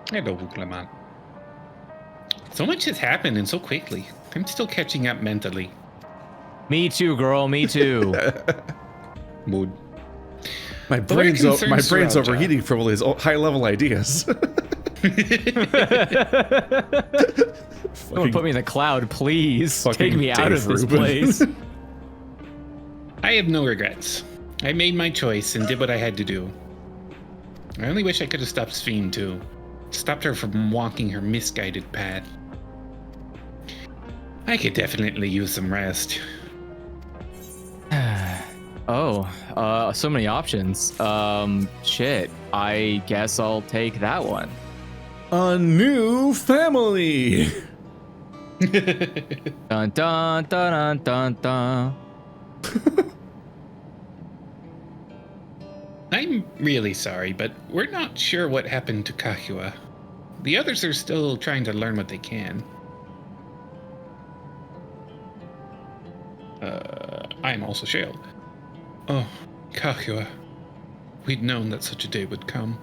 Hello, Clement. So much has happened and so quickly. I'm still catching up mentally. Me too, girl. Me too. Mood. My brain's overheating from all his high-level ideas. Someone put me in the cloud, please. Take me out of this Rubin. place. I have no regrets. I made my choice and did what I had to do. I only wish I could have stopped Sphene too. Stopped her from walking her misguided path. I could definitely use some rest. So many options. Shit. I guess I'll take that one. A new family. Dun dun dun dun dun dun. I'm really sorry, but we're not sure what happened to Kahua. The others are still trying to learn what they can. I'm also Shale. Oh, Kahua. We'd known that such a day would come,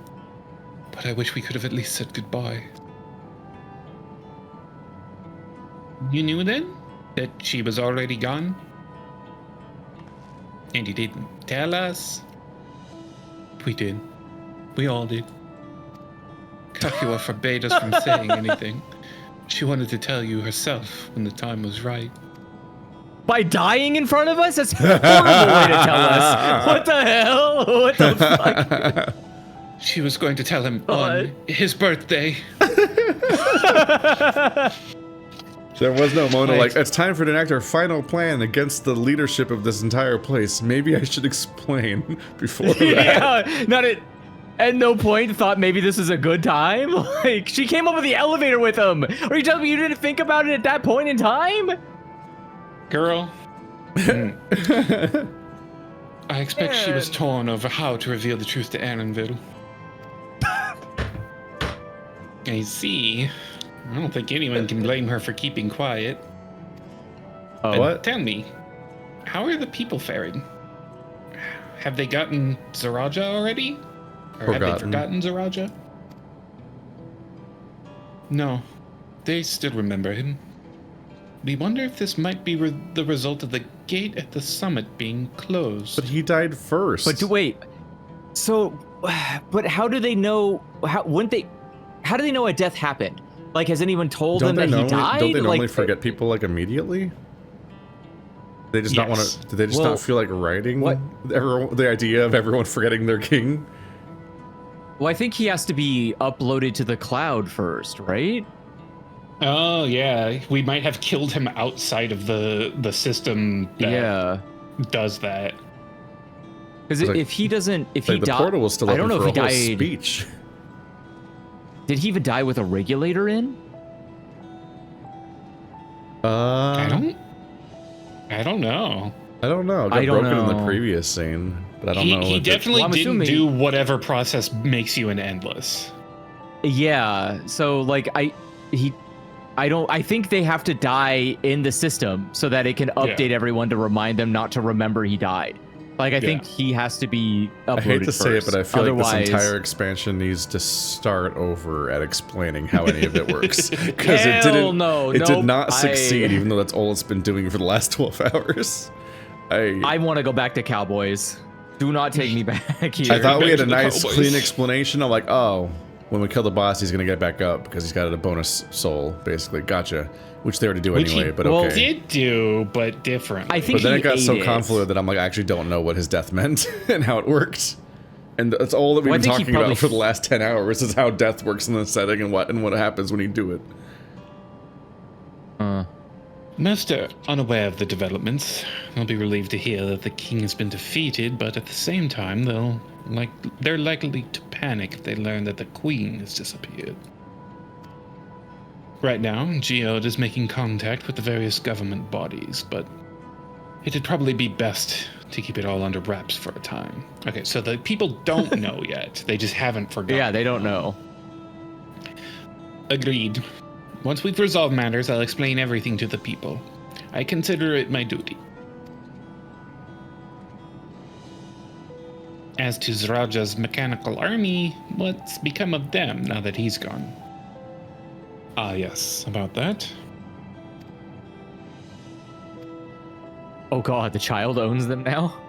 but I wish we could have at least said goodbye. You knew then that she was already gone? And you didn't tell us? We did. We all did. Kahua forbade us from saying anything. She wanted to tell you herself when the time was right. By dying in front of us? That's a horrible way to tell us. What the hell? What the fuck? She was going to tell him on his birthday. There was no Mona like, it's time for to enact our final plan against the leadership of this entire place. Maybe I should explain before that. Yeah, not at no point thought maybe this is a good time. Like, she came up with the elevator with him. Are you telling me you didn't think about it at that point in time? Girl. I expect she was torn over how to reveal the truth to Aaronville. I see. I don't think anyone can blame her for keeping quiet. Oh, what? Tell me, how are the people faring? Have they gotten Zaraja already? Or have they forgotten Zaraja? No, they still remember him. We wonder if this might be the result of the gate at the summit being closed. But he died first. But wait, so, but how do they know? How do they know a death happened? Like, has anyone told them that he died? Don't they normally forget people like immediately? They just not want to. Do they just not feel like writing? What? The idea of everyone forgetting their king. Well, I think he has to be uploaded to the cloud first, right? Oh yeah, we might have killed him outside of the system that does that. Because if he doesn't, if he the died, portal was still open I don't know for if he a whole died. Speech. Did he even die with a regulator in? I don't know. I don't know. It got broken in the previous scene, but I don't know. He definitely didn't do whatever process makes you an endless. Yeah. So like I think they have to die in the system so that it can update everyone to remind them not to remember he died. Like, I think he has to be uploaded. I hate to say it, but I feel like this entire Otherwise- expansion needs to start over at explaining how any of it works. Because Hell it didn't. no. It did Nope. not succeed, even though that's all it's been doing for the last 12 hours. I want to go back to Cowboys. Do not take me back here. I thought we had a to the nice, Cowboys. clean explanation of like, oh, when we kill the boss, he's gonna get back up because he's got a bonus soul, basically. Gotcha. Which they already do anyway, but okay. Did do, but differently. I think But then it got so ate it. convoluted that I'm like, I actually don't know what his death meant and how it worked. And that's all that we've Well, I been think he talking about probably for the last 10 hours is how death works in the setting and what happens when you do it. Most are unaware of the developments. They'll be relieved to hear that the king has been defeated, but at the same time, they're likely to panic if they learn that the queen has disappeared. Right now, Geode is making contact with the various government bodies, but it'd probably be best to keep it all under wraps for a time. Okay, so the people don't know yet. They just haven't forgotten. Yeah, they don't know. Agreed. Once we've resolved matters, I'll explain everything to the people. I consider it my duty. as to Zaraja's mechanical army, what's become of them now that he's gone? Ah, yes, about that. Oh god, the child owns them now?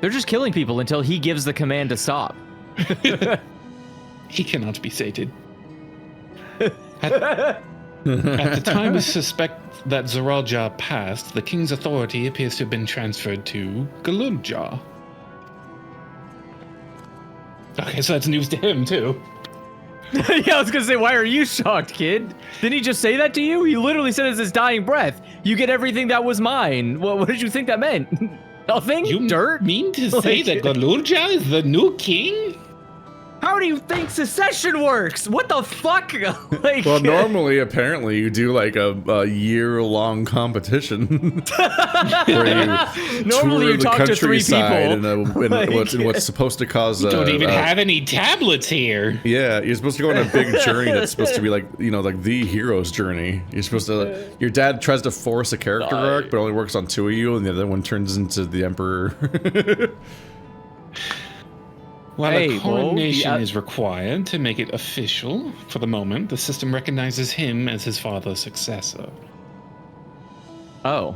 They're just killing people until he gives the command to stop. He cannot be sated. At the time we suspect that Zaraja passed, the king's authority appears to have been transferred to Galunja. Okay, so that's news to him, too. Yeah, I was gonna say, why are you shocked, kid? Didn't he just say that to you? He literally said it's his dying breath. You get everything that was mine. What did you think that meant? Nothing? You Dirt? mean to say that Galunja is the new king? How do you think secession works? What the fuck? Like, Well, normally, apparently, you do like a year-long competition where you Normally tour you the talk to 3 countryside people. in what's supposed to cause. Don't even have any tablets here. Yeah, you're supposed to go on a big journey that's supposed to be like, like the hero's journey. You're supposed to. Your dad tries to force a character arc, but only works on 2 of you, and the other one turns into the emperor. While a coronation is required to make it official, for the moment, the system recognizes him as his father's successor. Oh.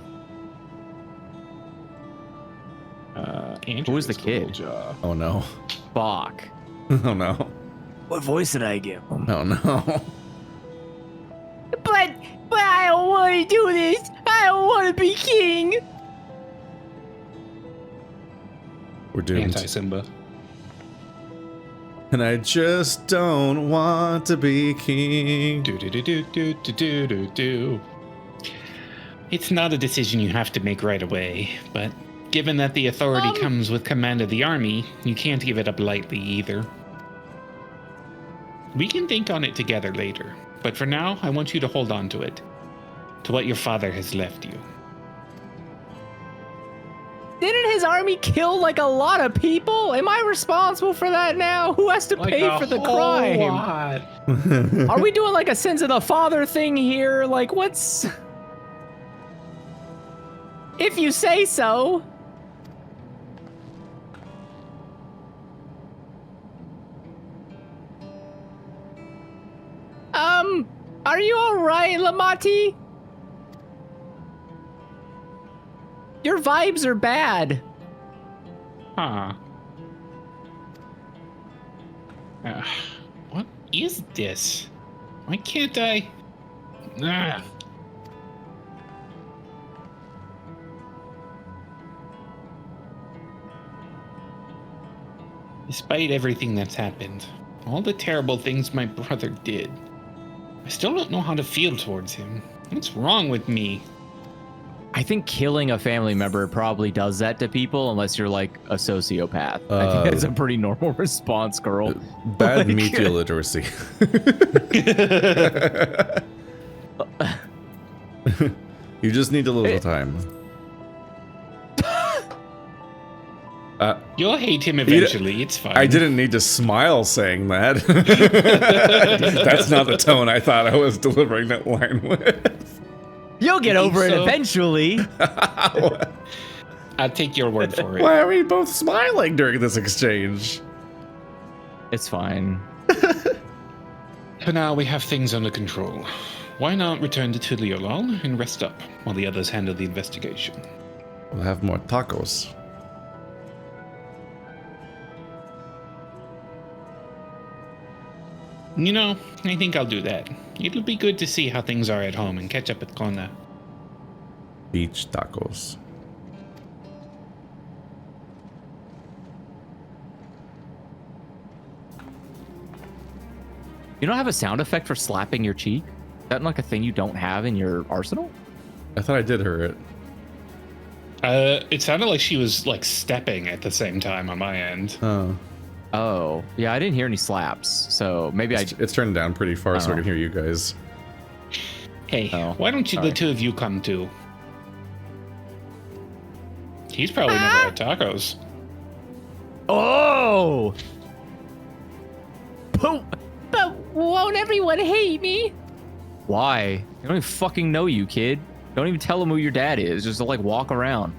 Andrew Who is the kid? Oh no. Fuck. Oh no. What voice did I give him? Oh no. But I don't want to do this. I don't want to be king. We're doomed. Anti-Simba. And I just don't want to be king. Do. It's not a decision you have to make right away, but given that the authority comes with command of the army, you can't give it up lightly either. We can think on it together later, but for now, I want you to hold on to it, to what your father has left you. Didn't his army kill like a lot of people? Am I responsible for that now? Who has to pay for the crime? Are we doing like a sins of the father thing here? Like, what's... If you say so. Are you alright, Lamati? Your vibes are bad. Huh. What is this? Why can't I? Ah. Despite everything that's happened, all the terrible things my brother did, I still don't know how to feel towards him. What's wrong with me? I think killing a family member probably does that to people unless you're like a sociopath. I think that's a pretty normal response, girl. Bad media literacy. You just need a little time. You'll hate him eventually, it's fine. I didn't need to smile saying that. That's not the tone I thought I was delivering that line with. You'll get over it eventually. I'll take your word for it. Why are we both smiling during this exchange? It's fine. For now, we have things under control. Why not return to Tuliolal and rest up while the others handle the investigation? We'll have more tacos. You know, I think I'll do that. It'll be good to see how things are at home and catch up with Kona. Beach tacos. You don't have a sound effect for slapping your cheek? Is that like a thing you don't have in your arsenal? I thought I did hear it. It sounded like she was like stepping at the same time on my end. Oh, yeah, I didn't hear any slaps, so maybe It's turned down pretty far so I can hear you guys. Hey, why don't you, the two of you come too? He's probably never had tacos. Oh! But won't everyone hate me? Why? They don't even fucking know you, kid. Don't even tell them who your dad is. Just like walk around.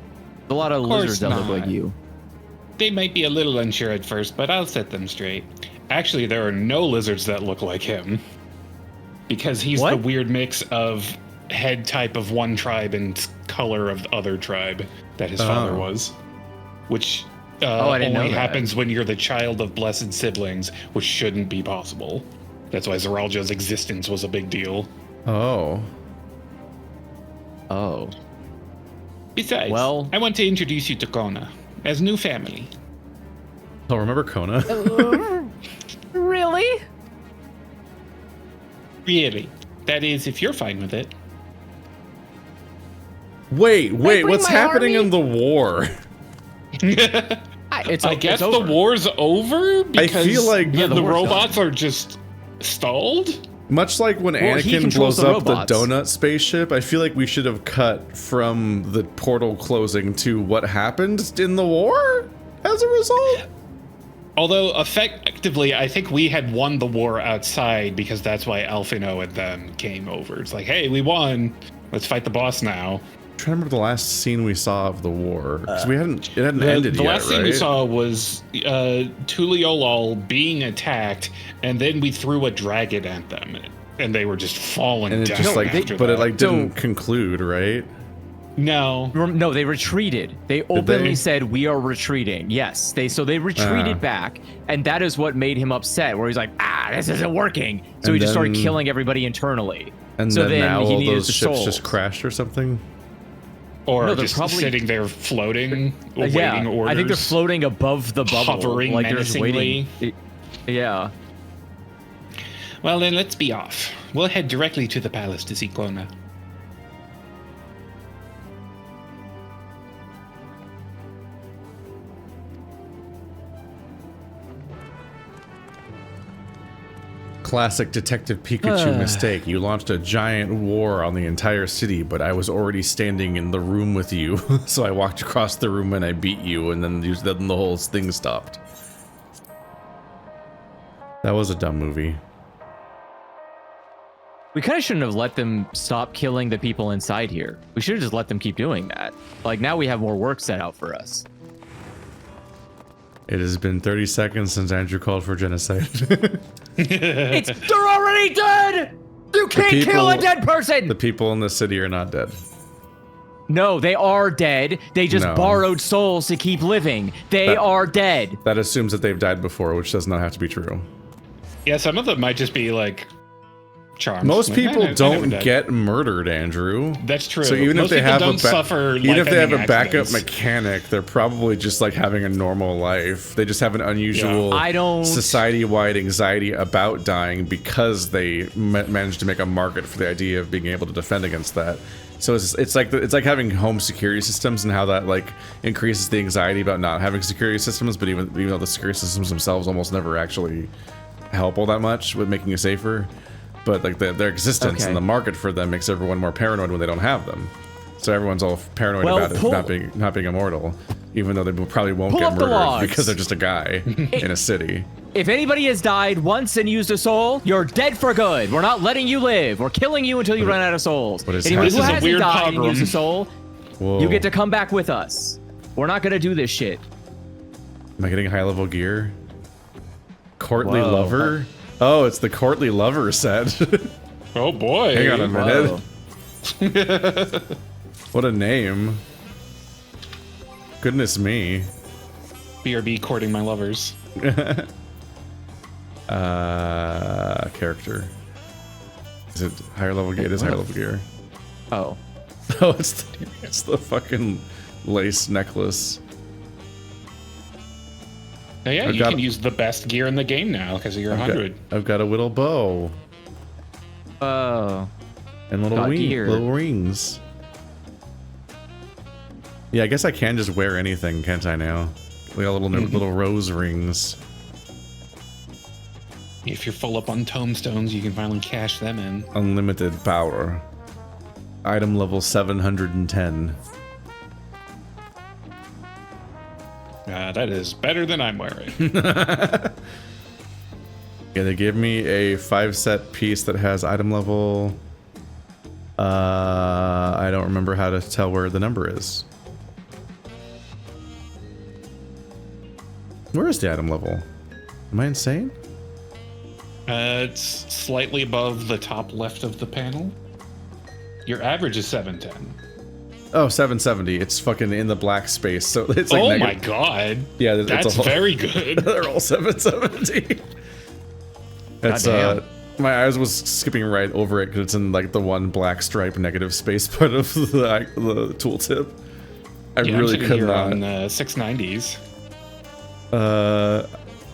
A lot of course lizards that look like not. you. They might be a little unsure at first, but I'll set them straight. Actually, there are no lizards that look like him. Because he's What? the weird mix of head type of one tribe and color of the other tribe that his father was. Which I didn't only know that. happens when you're the child of blessed siblings, which shouldn't be possible. That's why Zeralja's existence was a big deal. Oh. Oh. Besides, Well- I want to introduce you to Kona as new family. Oh, remember Kona? Really? Really. That is, if you're fine with it. Wait, bring what's my happening army? in the war? It's I guess it's the over. war's over because feel like- Yeah, the the war's robots are just stalled. Much like when Well, he Anakin controls blows the up the robots. donut spaceship, I feel like we should have cut from the portal closing to what happened in the war as a result. Although effectively, I think we had won the war outside because that's why Alphino and them came over. It's like, hey, we won. Let's fight the boss now. I'm trying to remember the last scene we saw of the war because it hadn't ended The yet, last thing right? we saw was Tuliolol being attacked, and then we threw a dragon at them, and they were just falling and it down. just like, after but it that. like didn't conclude, right? No. No, they retreated. They openly they? said we are retreating. Yes, they retreated back, and that is what made him upset. Where he's like, this isn't working. So And he just started then- killing everybody internally. And so then now he all needed those the ships souls. just crashed or something. Or No, they're just probably- sitting there floating, awaiting Yeah, orders. I think they're floating above the bubble, Hovering like they're just waiting. menacingly. Yeah. Well, then let's be off. We'll head directly to the palace to see Kona. Classic Detective Pikachu mistake. You launched a giant war on the entire city, but I was already standing in the room with you. So I walked across the room and I beat you, and then the whole thing stopped. That was a dumb movie. We kind of shouldn't have let them stop killing the people inside here. We should have just let them keep doing that. Like, now we have more work set out for us. It has been 30 seconds since Andrew called for genocide. They're already dead! You can't kill a people- dead person! The people in the city are not dead. No, they are dead. They just No. borrowed souls to keep living. They That- are dead. That assumes that they've died before, which does not have to be true. Yeah, some of them might just be like charms. Most Like, people I never don't died. get murdered, Andrew. That's true. So even Most if they people have don't suffer even if they have a life-ending backup accidents. mechanic, they're probably just like having a normal life. They just have an unusual I don't- society-wide anxiety about dying because they managed to make a market for the idea of being able to defend against that. So it's like having home security systems and how that like increases the anxiety about not having security systems. But even though the security systems themselves almost never actually help all that much with making you safer. But like their existence Okay. and the market for them makes everyone more paranoid when they don't have them. So everyone's all paranoid Well, about it pull- not being immortal, even though they probably won't Pull get up the murdered logs. because they're just a guy in a city. If anybody has died once and used a soul, you're dead for good. We're not letting you live. We're killing you until you run out of souls. what is Anybody who happening? This is a hasn't weird died and pogrom. used a soul, Whoa. you get to come back with us. We're not gonna do this shit. Am I getting high level gear? Courtly Whoa. lover? Oh, it's the courtly lover set. Oh boy. Hang on a minute. Whoa. What a name. Goodness me. BRB courting my lovers. Character. Is it higher level gear? It is higher level gear. Oh. Oh, it's the fucking lace necklace. Oh, yeah, I've you got- can use the best gear in the game now because of your 100. I've got a whittle bow Oh. and little Got gear. little rings. Yeah, I guess I can just wear anything, can't I now? We got little rose rings. If you're full up on tombstones, you can finally cash them in. Unlimited power. Item level 710. That is better than I'm wearing. Yeah, they gave me a 5-set piece that has item level. I don't remember how to tell where the number is. Where is the item level? Am I insane? It's slightly above the top left of the panel. Your average is 710. Oh, 770. It's fucking in the black space. So it's like oh my god. Yeah, that's it's very good. They're all 770. That's my eyes was skipping right over it because it's in like the one black stripe negative space part of the tooltip. I really could not. On 690s.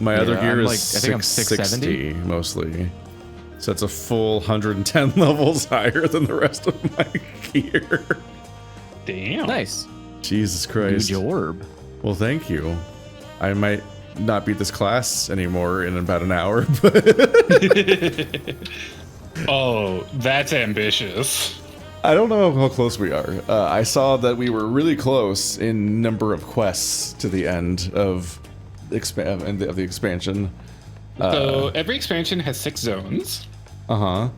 My other gear is I think I'm 660 mostly. So it's a full 110 levels higher than the rest of my gear. Damn. Nice. Jesus Christ. Huge orb. Well, thank you. I might not beat this class anymore in about an hour, but oh, that's ambitious. I don't know how close we are. I saw that we were really close in number of quests to the end of the expansion. So every expansion has 6 zones. Uh-huh.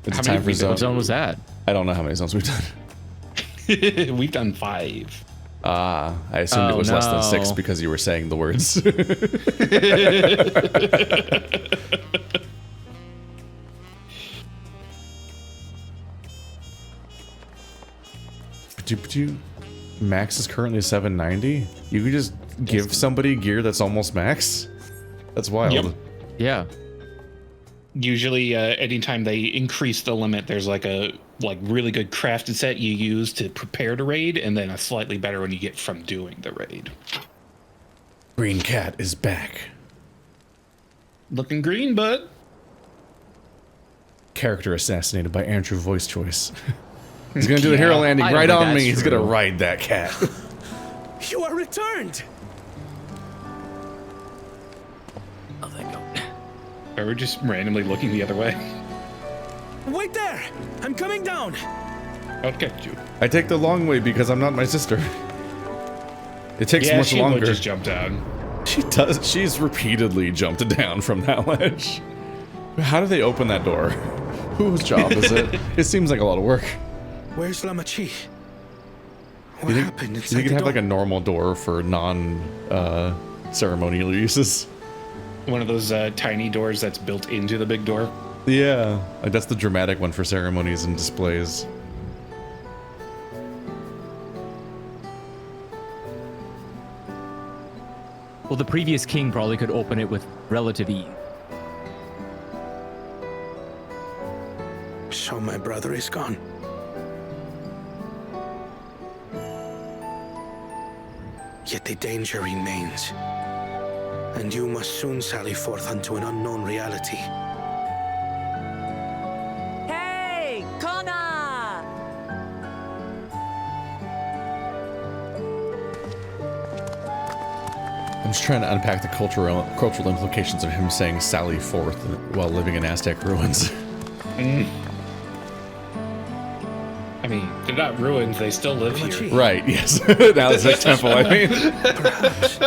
It's How time many for zone. What zone was that? I don't know how many zones we've done. We've done 5. I assumed it was less than 6 no. because you were saying the words. Max is currently 790. You could just give somebody gear that's almost max. That's wild. Yep. Yeah. Usually, anytime they increase the limit, there's like a really good crafted set you use to prepare to raid, and then a slightly better one you get from doing the raid. Green Cat is back. Looking green, bud. Character assassinated by Andrew voice choice. He's gonna do the hero landing I don't right think on me. that's He's true. gonna ride that cat. You are returned! Oh, thank God. Or we're just randomly looking the other way. Wait there! I'm coming down! I'll get you. I take the long way because I'm not my sister. It takes Yeah, much she longer. would just jump down. She does. She's repeatedly jumped down from that ledge. How do they open that door? Whose job is it? It seems like a lot of work. Where's Lamachi? What You happened think inside you can the have like a dome? normal door for non-ceremonial uses? One of those tiny doors that's built into the big door. Yeah, like that's the dramatic one for ceremonies and displays. Well, the previous king probably could open it with relative ease. So my brother is gone. Yet the danger remains. And you must soon sally forth unto an unknown reality. Hey, Kona! I'm just trying to unpack the cultural implications of him saying "Sally forth" while living in Aztec ruins. I mean, they're not ruins, they still live here. Lamachi, Right? Yes. Now it's like temple. I mean, perhaps.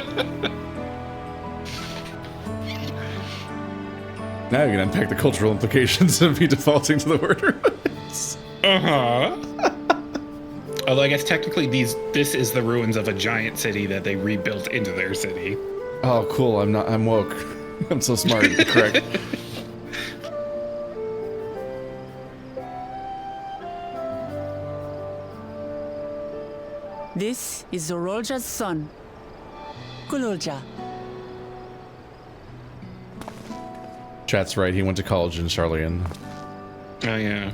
now you can unpack the cultural implications of me defaulting to the word ruins. Uh-huh. Although I guess technically this is the ruins of a giant city that they rebuilt into their city. Oh, cool. I'm woke. I'm so smart. You're correct. This is Zorolja's son, Kululja. Chat's right. He went to college in Charlian. Oh, yeah.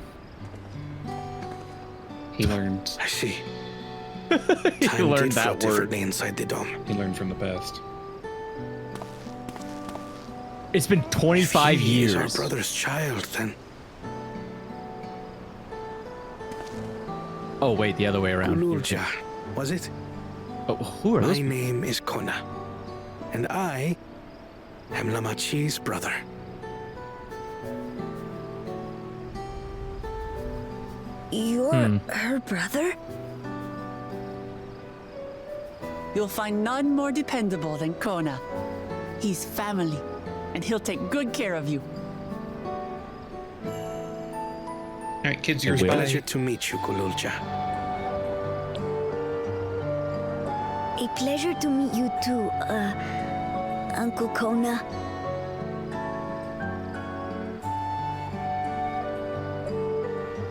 He learned. I see. You Time learned did flow that word. differently inside the dome. He learned from the past. It's been 25 If he is our years. brother's child, then Oh, wait, the other way around. Kululja, was it? Oh, who are My those? name is Kona, and I am Lamachi's brother. You're her brother? You'll find none more dependable than Kona. He's family, and he'll take good care of you. All right, kids, yours It's a by. pleasure to meet you, Kululja. A pleasure to meet you too, Uncle Kona.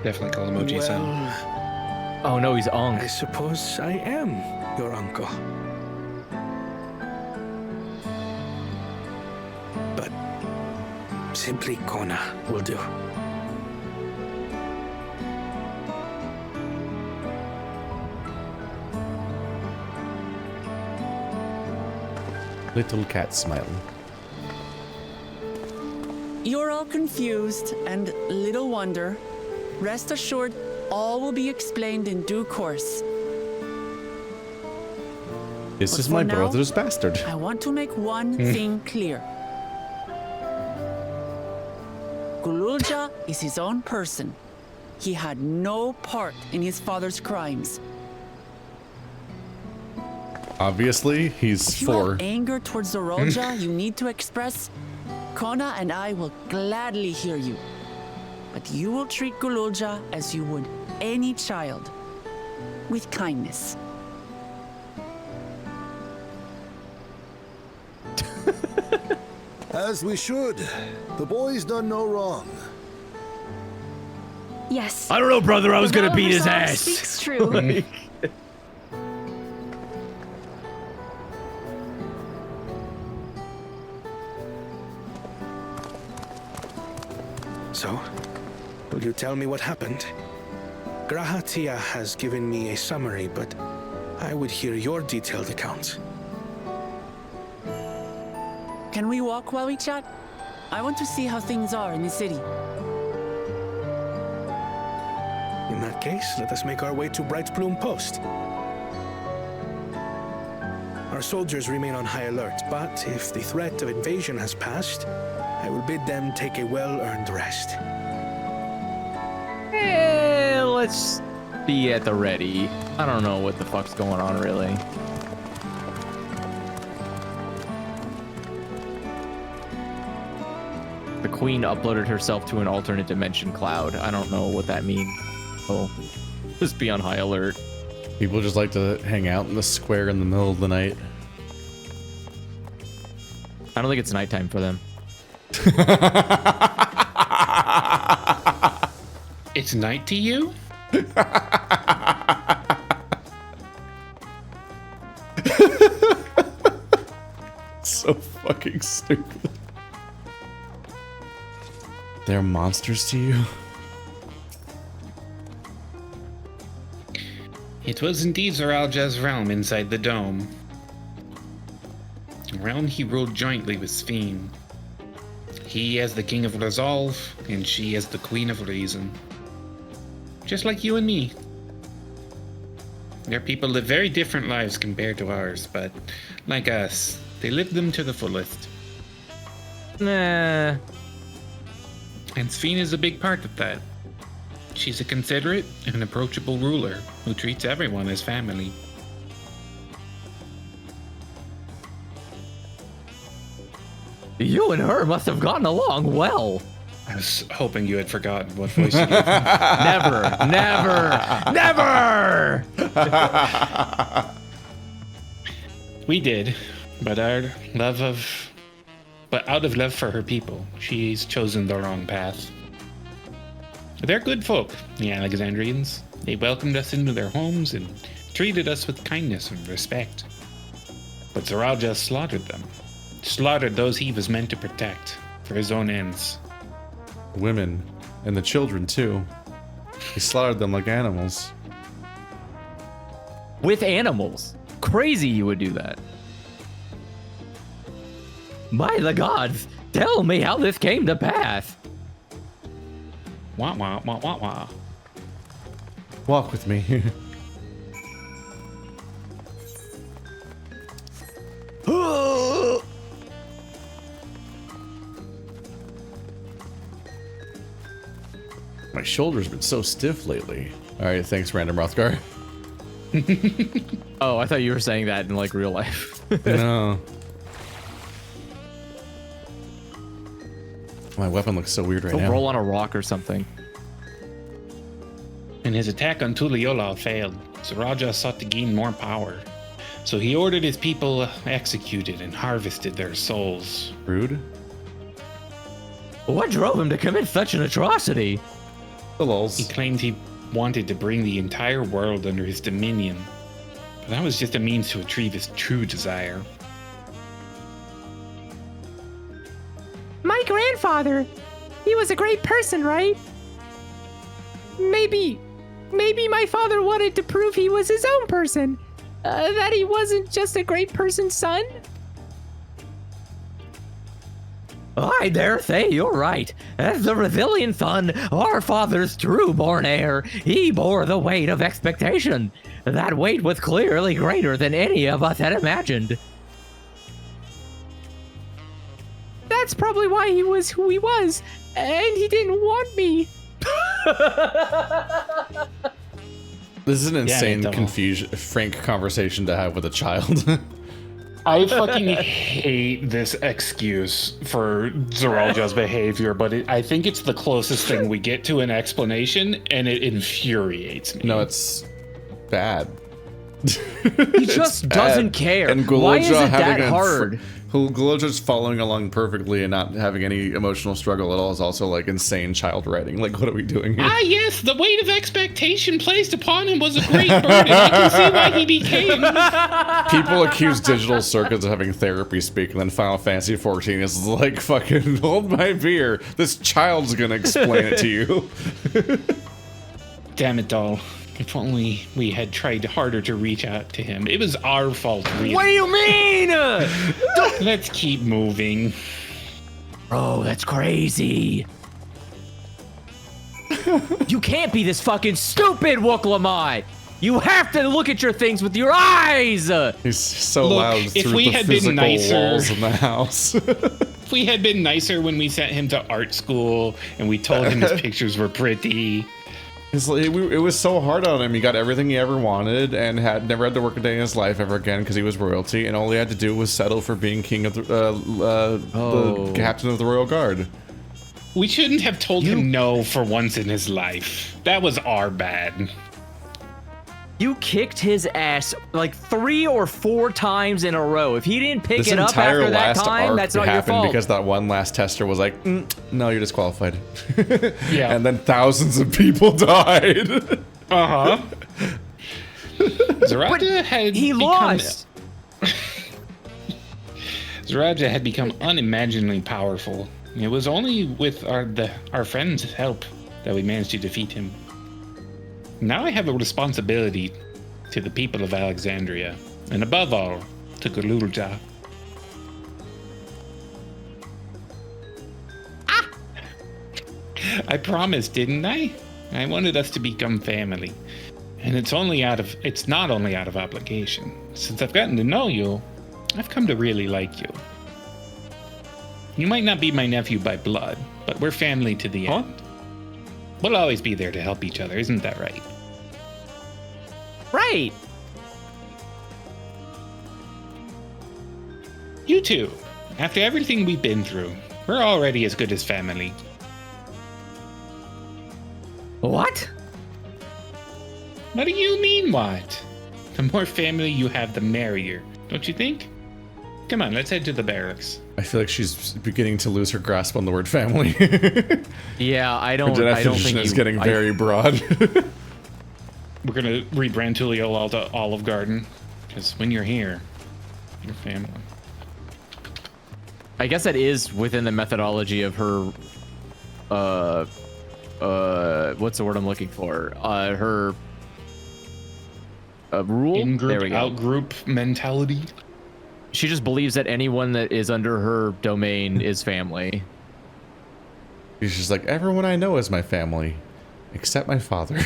Definitely call him OG-san. Well, Oh no, he's Ong. I suppose I am your uncle. But simply Kona will do. Little cat smiling. You're all confused, and little wonder. Rest assured, all will be explained in due course. This But is for my now, brother's bastard. I want to make one thing clear. Gululja is his own person. He had no part in his father's crimes. Obviously, he's If you 4. have anger towards Zorolja you need to express, Kona and I will gladly hear you. But you will treat Gululja as you would any child, with kindness. As we should. The boy's done no wrong. Yes. I don't know, brother. I was The gonna beat his Valor ass. Speaks true. So, will you tell me what happened? Grahatia has given me a summary, but I would hear your detailed account. Can we walk while we chat? I want to see how things are in the city. In that case, let us make our way to Bright Plume Post. Our soldiers remain on high alert, but if the threat of invasion has passed, I will bid them take a well-earned rest. Let's be at the ready. I don't know what the fuck's going on, really. The queen uploaded herself to an alternate dimension cloud. I don't know what that means. Oh, just be on high alert. People just like to hang out in the square in the middle of the night. I don't think it's nighttime for them. It's night to you? So fucking stupid. They're monsters to you? It was indeed Zoralja's realm inside the dome. A realm he ruled jointly with Sphene. He as the king of resolve, and she as the queen of reason. Just like you and me. Their people live very different lives compared to ours, but like us, they live them to the fullest. Nah. And Sphene is a big part of that. She's a considerate and approachable ruler who treats everyone as family. You and her must have gotten along well. I was hoping you had forgotten what voice you gave me. Never, never, never! We did, but out of love for her people, she's chosen the wrong path. They're good folk, the Alexandrians. They welcomed us into their homes and treated us with kindness and respect. But Zoralja slaughtered them. Slaughtered those he was meant to protect for his own ends. Women. And the children, too. He slaughtered them like animals. With animals. Crazy you would do that. By the gods, tell me how this came to pass. Wah wah wah wah wah. Walk with me. My shoulder's been so stiff lately. Alright, thanks, Random Rothgar. Oh, I thought you were saying that in like real life. No. My weapon looks so weird right Go now. roll on a rock or something. And his attack on Tuliyola failed. Zoralja sought to gain more power. So he ordered his people executed and harvested their souls. Rude. What drove him to commit such an atrocity? The He lulz. claimed he wanted to bring the entire world under his dominion, but that was just a means to achieve his true desire. My grandfather, he was a great person, right? Maybe my father wanted to prove he was his own person, that he wasn't just a great person's son. I dare say you're right. As the resilient son, our father's true-born heir, he bore the weight of expectation. That weight was clearly greater than any of us had imagined. That's probably why he was who he was, and he didn't want me. This is an insane, it frank conversation to have with a child. I fucking hate this excuse for Zeralja's behavior, but I think it's the closest thing we get to an explanation, and it infuriates me. No, it's bad. He just doesn't care. And Why is it having that hard? Gulodja's following along perfectly and not having any emotional struggle at all is also like insane child writing. Like, what are we doing here? Ah, yes, the weight of expectation placed upon him was a great burden. I can see why he became. People accuse Digital Circuits of having therapy speak, and then Final Fantasy XIV is like, fucking hold my beer. This child's gonna explain it to you. Damn it, doll. If only we had tried harder to reach out to him. It was our fault, really. What do you mean? Let's keep moving. Bro, that's crazy. You can't be this fucking stupid, Wooklamai. You have to look at your things with your eyes. He's so Look, loud if through we the had been physical nicer- walls in the house. If we had been nicer when we sent him to art school and we told him his pictures were pretty. It was so hard on him. He got everything he ever wanted and had never had to work a day in his life ever again because he was royalty, and all he had to do was settle for being king of the captain of the royal guard. We shouldn't have told him no for once in his life. That was our bad. You kicked his ass like 3 or 4 times in a row. If he didn't pick This it up entire after that last time, arc that's not your happened fault. because that one last tester was like, no, you're disqualified. Yeah. And then thousands of people died. Uh-huh. Zeraja had he become... lost. Zeraja had become unimaginably powerful. It was only with our friend's help that we managed to defeat him. Now I have a responsibility to the people of Alexandria, and above all, to Gululja. I promised, didn't I? I wanted us to become family. And it's not only out of obligation. Since I've gotten to know you, I've come to really like you. You might not be my nephew by blood, but we're family to the end. We'll always be there to help each other, isn't that right? Right. You too. After everything we've been through, we're already as good as family. What? What do you mean, what? The more family you have, the merrier, don't you think? Come on, let's head to the barracks. I feel like she's beginning to lose her grasp on the word family. Yeah, I Her don't definition think is getting very broad. We're gonna rebrand Tulio all to Olive Garden, because when you're here, you're family. I guess that is within the methodology of her what's the word I'm looking for? Her rule? There we In-group, go. out-group mentality. She just believes that anyone that is under her domain is family. She's just like, everyone I know is my family, except my father.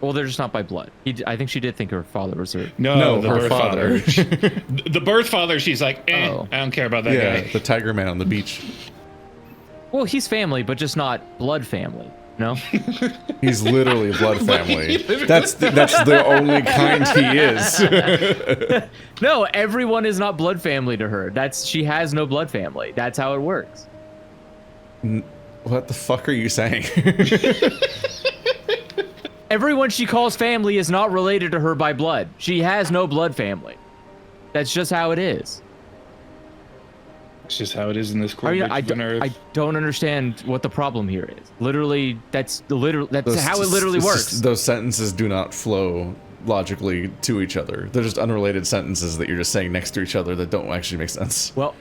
Well, they're just not by blood. I think she did think her father was her. No, the her birth father. The birth father, she's like, Oh. I don't care about that Yeah, guy. the tiger man on the beach. Well, he's family, but just not blood family. No? He's literally blood family. That's the only kind he is. No, everyone is not blood family to her. She has no blood family. That's how it works. What the fuck are you saying? Everyone she calls family is not related to her by blood. She has no blood family. That's just how it is. It's just how it is in this cold I don't understand what the problem here is. Literally, that's how it literally works. Those sentences do not flow logically to each other. They're just unrelated sentences that you're just saying next to each other that don't actually make sense. Well,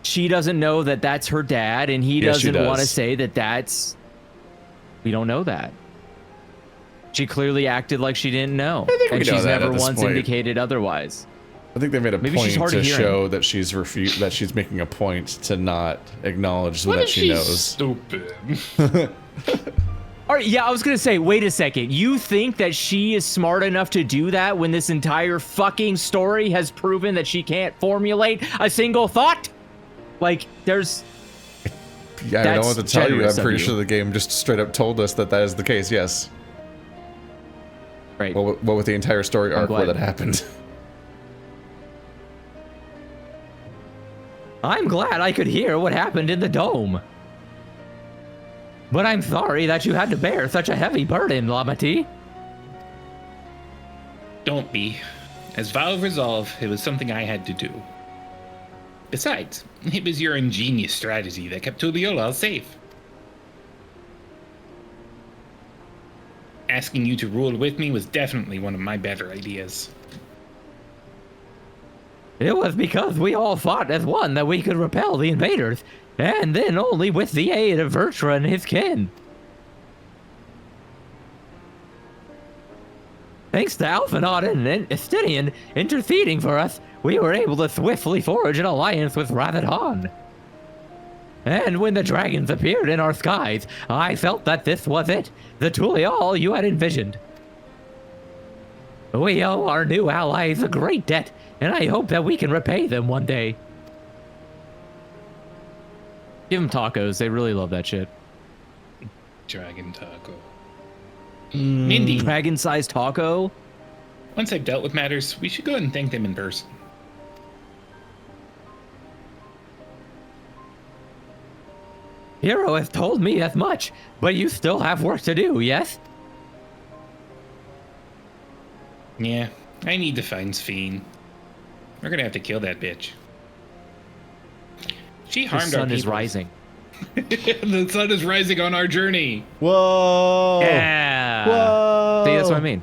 she doesn't know that that's her dad, and he doesn't want to say that that's... We don't know that. She clearly acted like she didn't know, and she's never once indicated otherwise. I think they made a point to show that she's making a point to not acknowledge that she knows. Stupid. All right, yeah, I was gonna say, wait a second. You think that she is smart enough to do that when this entire fucking story has proven that she can't formulate a single thought? Like, there's... Yeah, I don't know what to tell you. I'm pretty sure the game just straight up told us that is the case, yes. Right. Well, with the entire story arc where that happened. I'm glad I could hear what happened in the dome. But I'm sorry that you had to bear such a heavy burden, Lamati. Don't be. As vow of resolve, it was something I had to do. Besides, it was your ingenious strategy that kept Tuliyollal safe. Asking you to rule with me was definitely one of my better ideas. It was because we all fought as one that we could repel the invaders, and then only with the aid of Vertra and his kin. Thanks to Alphinaud and Estinian interceding for us, we were able to swiftly forge an alliance with Ravadhan. And when the dragons appeared in our skies, I felt that this was it, the Tuliyollal you had envisioned. We owe our new allies a great debt, and I hope that we can repay them one day. Give them tacos. They really love that shit. Dragon taco. Mindy. Dragon-sized taco? Once I've dealt with matters, we should go and thank them in person. Hero has told me as much, but you still have work to do, yes? Yeah, I need to find Sphene. We're gonna have to kill that bitch. She harmed our people. The sun is rising. The sun is rising on our journey. Whoa! Yeah! Whoa! See, that's what I mean.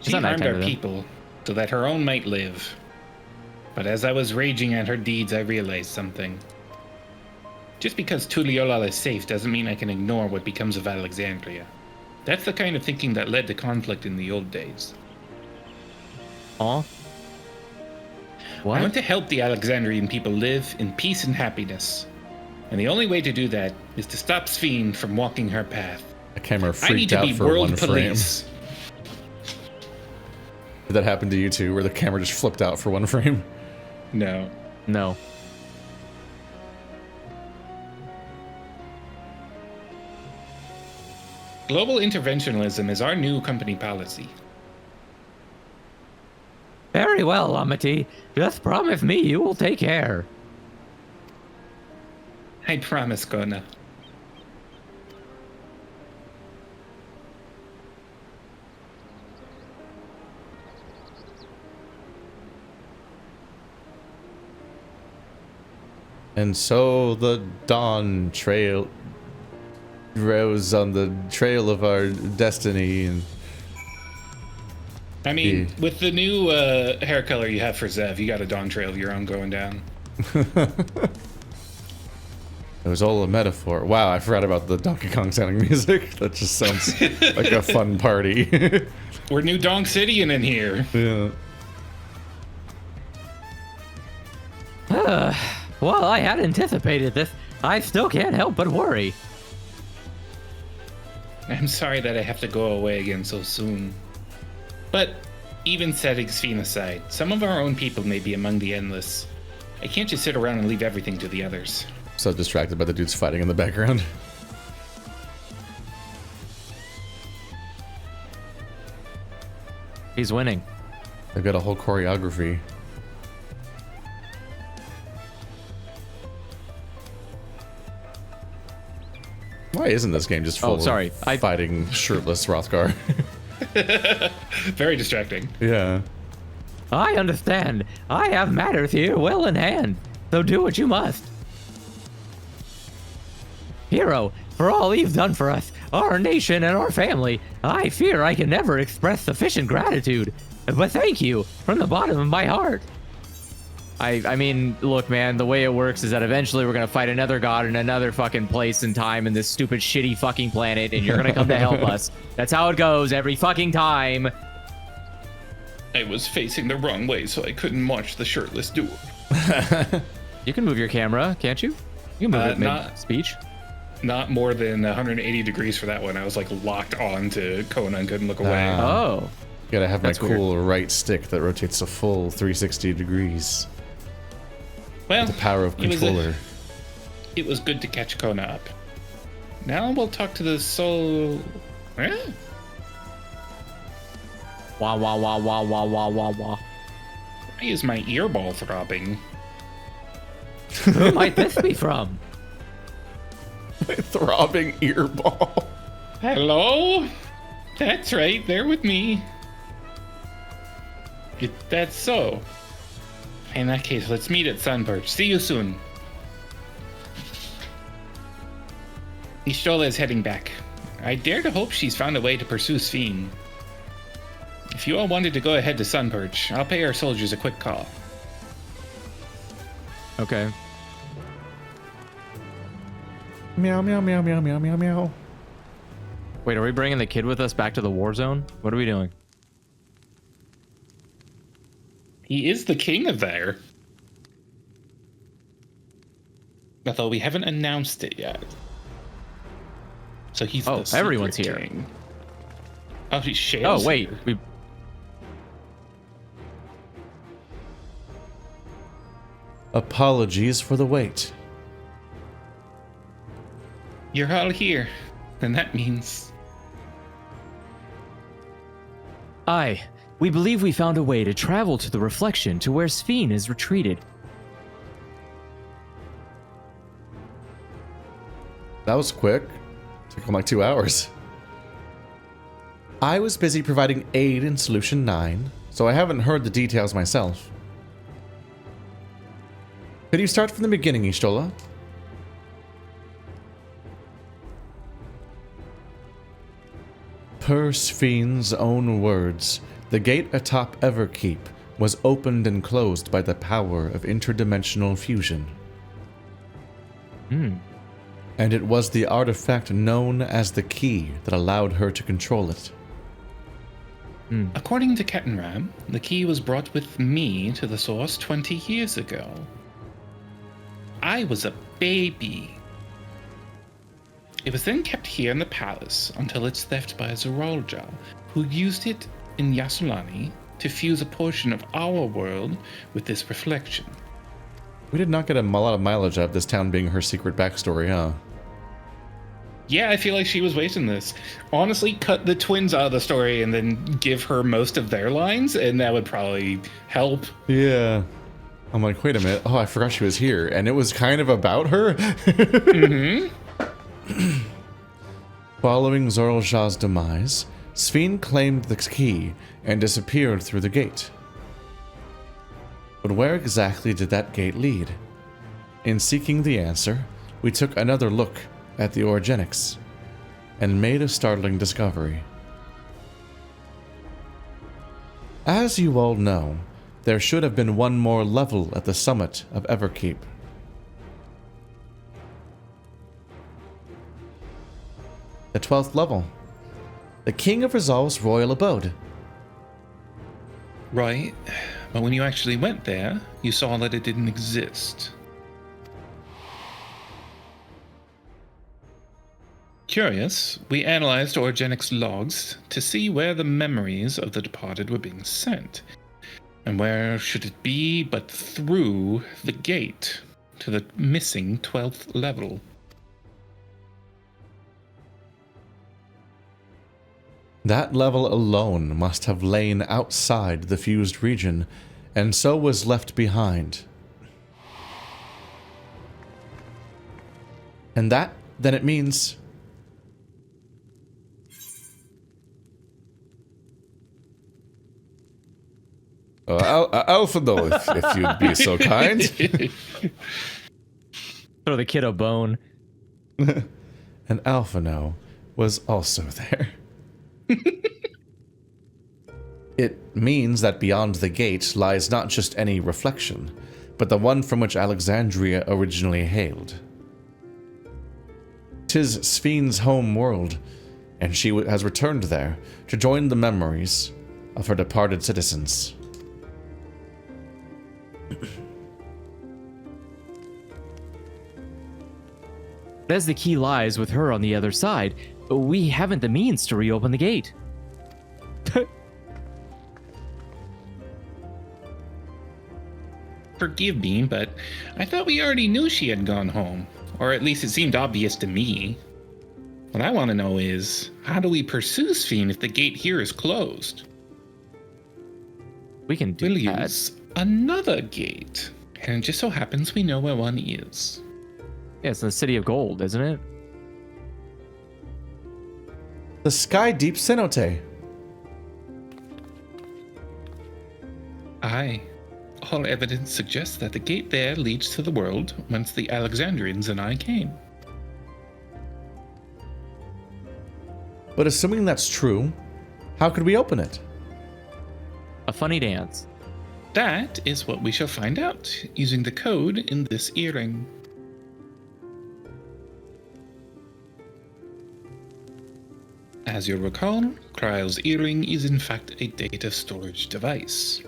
She harmed our people so that her own might live. But as I was raging at her deeds, I realized something. Just because Tuliyollal is safe doesn't mean I can ignore what becomes of Alexandria. That's the kind of thinking that led to conflict in the old days. Huh? What? I want to help the Alexandrian people live in peace and happiness. And the only way to do that is to stop Sphene from walking her path. The camera freaked out for one frame. Did that happen to you too, where the camera just flipped out for one frame? No. No. Global interventionism is our new company policy. Very well, Amity. Just promise me you will take care. I promise, Kona. And so the Dawntrail rose on the trail of our destiny, and I mean, with the new hair color you have for Zev, you got a Dawntrail of your own going down. It was all a metaphor. Wow, I forgot about the Donkey Kong sounding music. That just sounds like a fun party. We're New Donk Cityan in here. Yeah. Well, I had anticipated this. I still can't help but worry. I'm sorry that I have to go away again so soon. But even setting Sphene aside, some of our own people may be among the endless. I can't just sit around and leave everything to the others. So distracted by the dudes fighting in the background. He's winning. They've got a whole choreography. Why Why isn't this game just full of fighting shirtless Hrothgar? Very distracting. Yeah. I understand. I have matters here well in hand, so do what you must. Hero, for all you've done for us, our nation and our family, I fear I can never express sufficient gratitude. But thank you from the bottom of my heart. I mean, look, man, the way it works is that eventually we're gonna fight another god in another fucking place and time in this stupid, shitty fucking planet, and you're gonna come to help us. That's how it goes every fucking time. I was facing the wrong way, so I couldn't watch the shirtless duel. You can move your camera, can't you? You can move it mid-speech. Not more than 180 degrees for that one. I was like locked on to Kona and couldn't look away. Oh. Gotta have my cool right stick that rotates a full 360 degrees. Well, the power of controller. It was good to catch Kona up. Now we'll talk to the soul. Eh? Wah, wah, wah, wah, wah, wah, wah, wah. Why is my earball throbbing? Who might this be from? My throbbing earball. Hello? That's right, they're with me. That's so. In that case, let's meet at Sunperch. See you soon. Y'shtola is heading back. I dare to hope she's found a way to pursue Sphene. If you all wanted to go ahead to Sunperch, I'll pay our soldiers a quick call. Okay. Meow, meow, meow, meow, meow, meow, meow. Wait, are we bringing the kid with us back to the war zone? What are we doing? He is the king of there. Although we haven't announced it yet. So he's the secret everyone's here. King. Oh, he's Shale's Oh, wait. here. Apologies for the wait. You're all here. And that means... Aye. We believe we found a way to travel to the reflection to where Sphene is retreated. That was quick. Took him like 2 hours. I was busy providing aid in Solution 9, so I haven't heard the details myself. Could you start from the beginning, Y'shtola? Per Sphene's own words, the gate atop Everkeep was opened and closed by the power of interdimensional fusion. And it was the artifact known as the key that allowed her to control it. According to Kettenram, the key was brought with me to the source 20 years ago. I was a baby. It was then kept here in the palace until its theft by Zorolja, who used it in Yasulani to fuse a portion of our world with this reflection. We did not get a lot of mileage out of this town being her secret backstory, huh? Yeah, I feel like she was wasting this. Honestly, cut the twins out of the story and then give her most of their lines, and that would probably help. Yeah. I'm like, wait a minute. Oh, I forgot she was here. And it was kind of about her? Following Zorolja's demise, Sphene claimed the key and disappeared through the gate. But where exactly did that gate lead? In seeking the answer, we took another look at the Orogenics and made a startling discovery. As you all know, there should have been one more level at the summit of Everkeep. The 12th level. The King of Resolve's royal abode. Right, but when you actually went there, you saw that it didn't exist. Curious, we analyzed Orogenics logs to see where the memories of the departed were being sent. And where should it be but through the gate to the missing 12th level? That level alone must have lain outside the fused region, and so was left behind. And that, then it means, Alphino, if you'd be so kind. Throw the kid a bone. And Alphino was also there. It means that beyond the gate lies not just any reflection, but the one from which Alexandria originally hailed. 'Tis Sphene's home world, and she has returned there to join the memories of her departed citizens. As the key lies with her on the other side, we haven't the means to reopen the gate. Forgive me, but I thought we already knew she had gone home. Or at least it seemed obvious to me. What I want to know is, how do we pursue Sphene if the gate here is closed? We can do We'll that. use another gate. And it just so happens we know where one is. Yeah, it's in the City of Gold, isn't it? The Sky Deep Cenote. Aye. All evidence suggests that the gate there leads to the world whence the Alexandrians and I came. But assuming that's true, how could we open it? A funny dance. That is what we shall find out, using the code in this earring. As you'll recall, Kryle's earring is in fact a data storage device.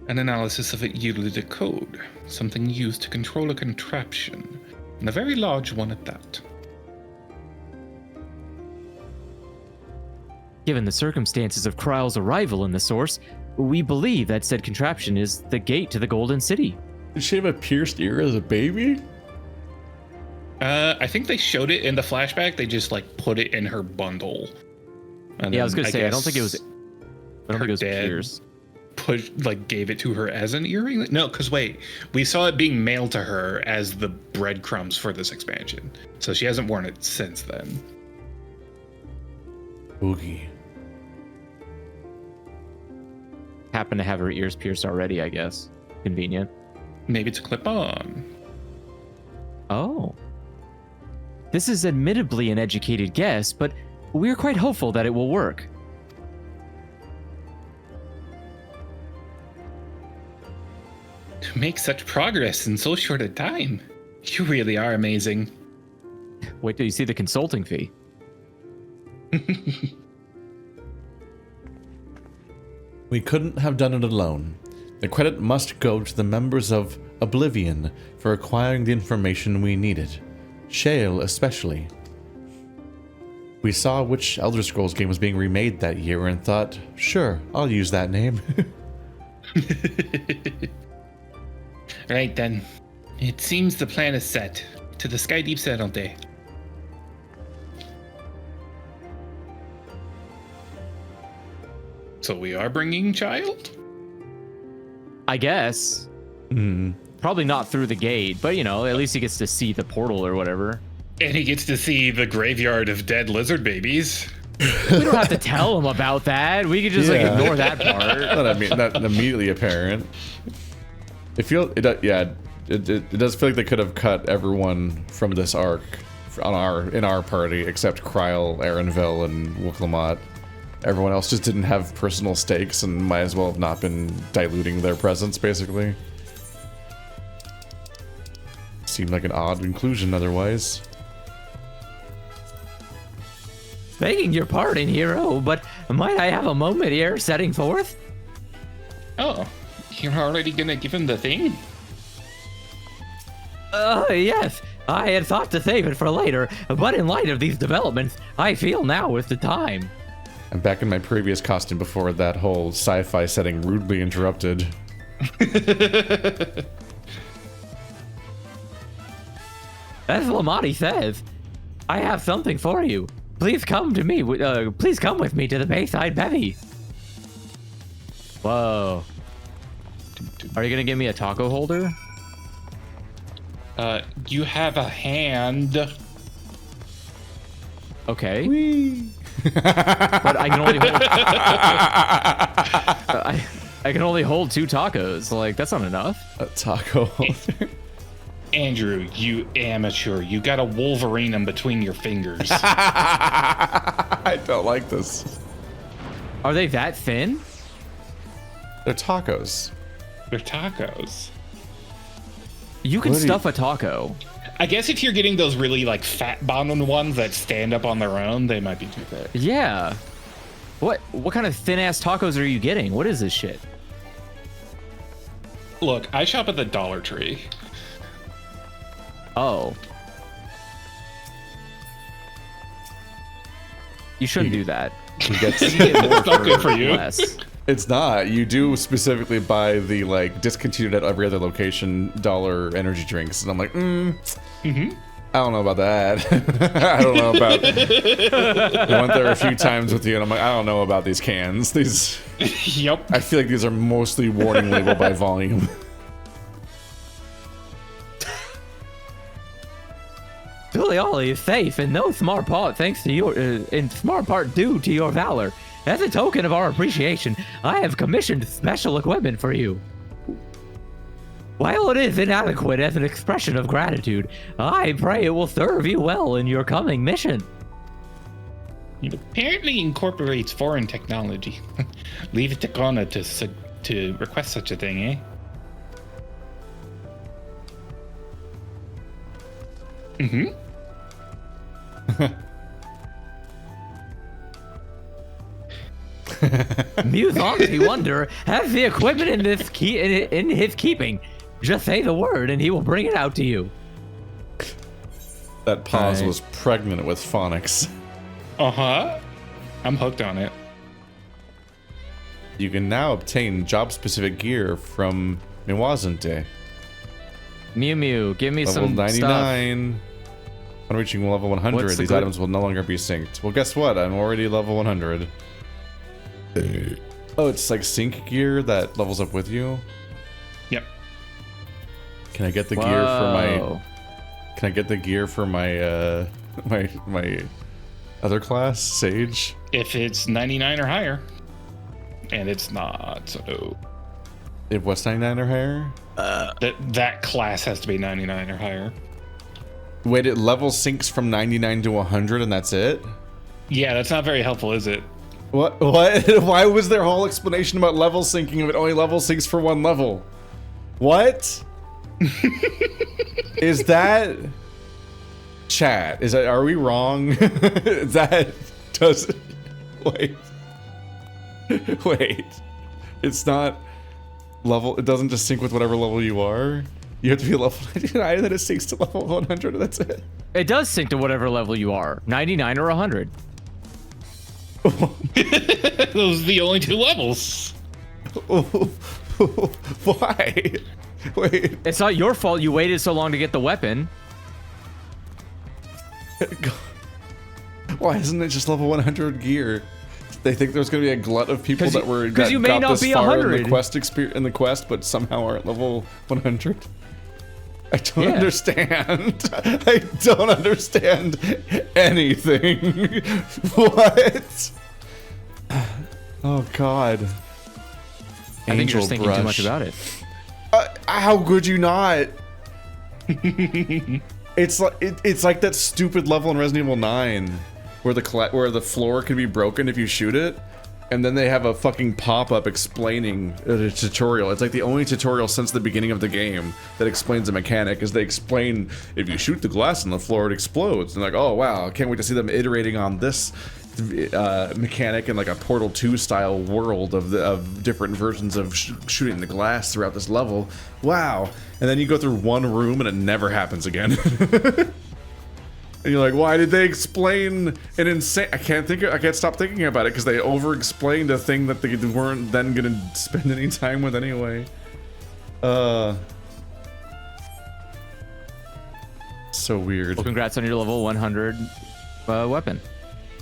An analysis of it yielded a code, something used to control a contraption, and a very large one at that. Given the circumstances of Kryle's arrival in the source, we believe that said contraption is the gate to the Golden City. Did she have a pierced ear as a baby? I think they showed it in the flashback. They just like put it in her bundle. And Yeah, I was gonna say, I don't think it was. I don't think it was dad Pierce. gave it to her as an earring. No, because wait, we saw it being mailed to her as the breadcrumbs for this expansion. So she hasn't worn it since then. Oogie. Happened to have her ears pierced already, I guess. Convenient. Maybe it's a clip-on. Oh. This is admittedly an educated guess, but we're quite hopeful that it will work. To make such progress in so short a time, you really are amazing. Wait till you see the consulting fee. We couldn't have done it alone. The credit must go to the members of Oblivion for acquiring the information we needed. Shale especially. We saw which Elder Scrolls game was being remade that year and thought, sure, I'll use that name. Right then. It seems the plan is set. To the Sky Deep Cenote. So we are bringing child? I guess. Probably not through the gate, but you know, at least he gets to see the portal or whatever. And he gets to see the graveyard of dead lizard babies. We don't have to tell him about that. We could just like ignore that part. Not immediately apparent. It does feel like they could have cut everyone from this arc in our party except Kryle, Erenville, and Wuklamot. Everyone else just didn't have personal stakes and might as well have not been diluting their presence, basically. Seemed like an odd inclusion otherwise. Begging your pardon, hero, but might I have a moment here setting forth? Oh, you're already gonna give him the thing? Yes. I had thought to save it for later, but in light of these developments, I feel now is the time. I'm back in my previous costume before that whole sci-fi setting rudely interrupted. As Lamati says, I have something for you. Please come to me. Please come with me to the Bayside Bevy. Whoa. Are you gonna give me a taco holder? You have a hand. Okay. Whee! But I can only hold. I can only hold 2 tacos. Like that's not enough. A taco. Andrew, you amateur. You got a Wolverine in between your fingers. I don't like this. Are they that thin? They're tacos. They're tacos. You can What do stuff a taco. I guess if you're getting those really like fat bottomed ones that stand up on their own, they might be too thick. Yeah. What kind of thin ass tacos are you getting? What is this shit? Look, I shop at the Dollar Tree. Oh. You shouldn't do that. It's not good for you. Less. It's not. You do specifically buy the like discontinued at every other location dollar energy drinks, and I'm like, I don't know about that. I don't know about. I went there a few times with you, and I'm like, I don't know about these cans. These. Yep. I feel like these are mostly warning label by volume. Billy Ollie is safe in no small part thanks to your, in small part due to your valor. As a token of our appreciation, I have commissioned special equipment for you. While it is inadequate as an expression of gratitude, I pray it will serve you well in your coming mission. It apparently incorporates foreign technology. Leave it to Kona to request such a thing, eh? Muse on to wonder, has the equipment in this in his keeping? Just say the word and he will bring it out to you. That pause was pregnant with phonics. Uh-huh. I'm hooked on it. You can now obtain job-specific gear from Miwazante. Mew Mew, give me Level some 99. stuff. On reaching level 100, What's the these good- items will no longer be synced. Well, guess what? I'm already level 100. Oh, it's like sync gear that levels up with you? Yep. Can I get the gear for my... Whoa. Can I get the gear for my, my other class, Sage? If it's 99 or higher. And it's not, so... If what's 99 or higher? That class has to be 99 or higher. Wait, it level syncs from 99 to 100 and that's it? Yeah, that's not very helpful, is it? What? Why was their whole explanation about level syncing if it only level syncs for one level? What? Is that... Chat, is that... Are we wrong? Is that... Does... Wait. Wait. It's not... Level... It doesn't just sync with whatever level you are? You have to be level 99 and then it syncs to level 100 and that's it? It does sync to whatever level you are, 99 or 100. Those are the only 2 levels. Why? Wait. It's not your fault you waited so long to get the weapon. Why isn't it just level 100 gear? They think there's going to be a glut of people that were that you may got not this be far 100. in the quest, but somehow are at level 100. I don't Yeah. understand. I don't understand anything. What? Oh God. I think you're just Angel thinking too much brush. about it. How could you not? It's like that stupid level in Resident Evil 9 where the floor can be broken if you shoot it, and then they have a fucking pop-up explaining a tutorial. It's like the only tutorial since the beginning of the game that explains the mechanic. Is they explain if you shoot the glass on the floor it explodes, and like, oh wow, I can't wait to see them iterating on this mechanic in like a Portal 2 style world of different versions of shooting the glass throughout this level. Wow. And then you go through one room and it never happens again. And you're like, why did they explain an insane... I can't stop thinking about it because they over-explained a thing that they weren't then gonna spend any time with anyway. So weird. Well, congrats on your level 100 weapon.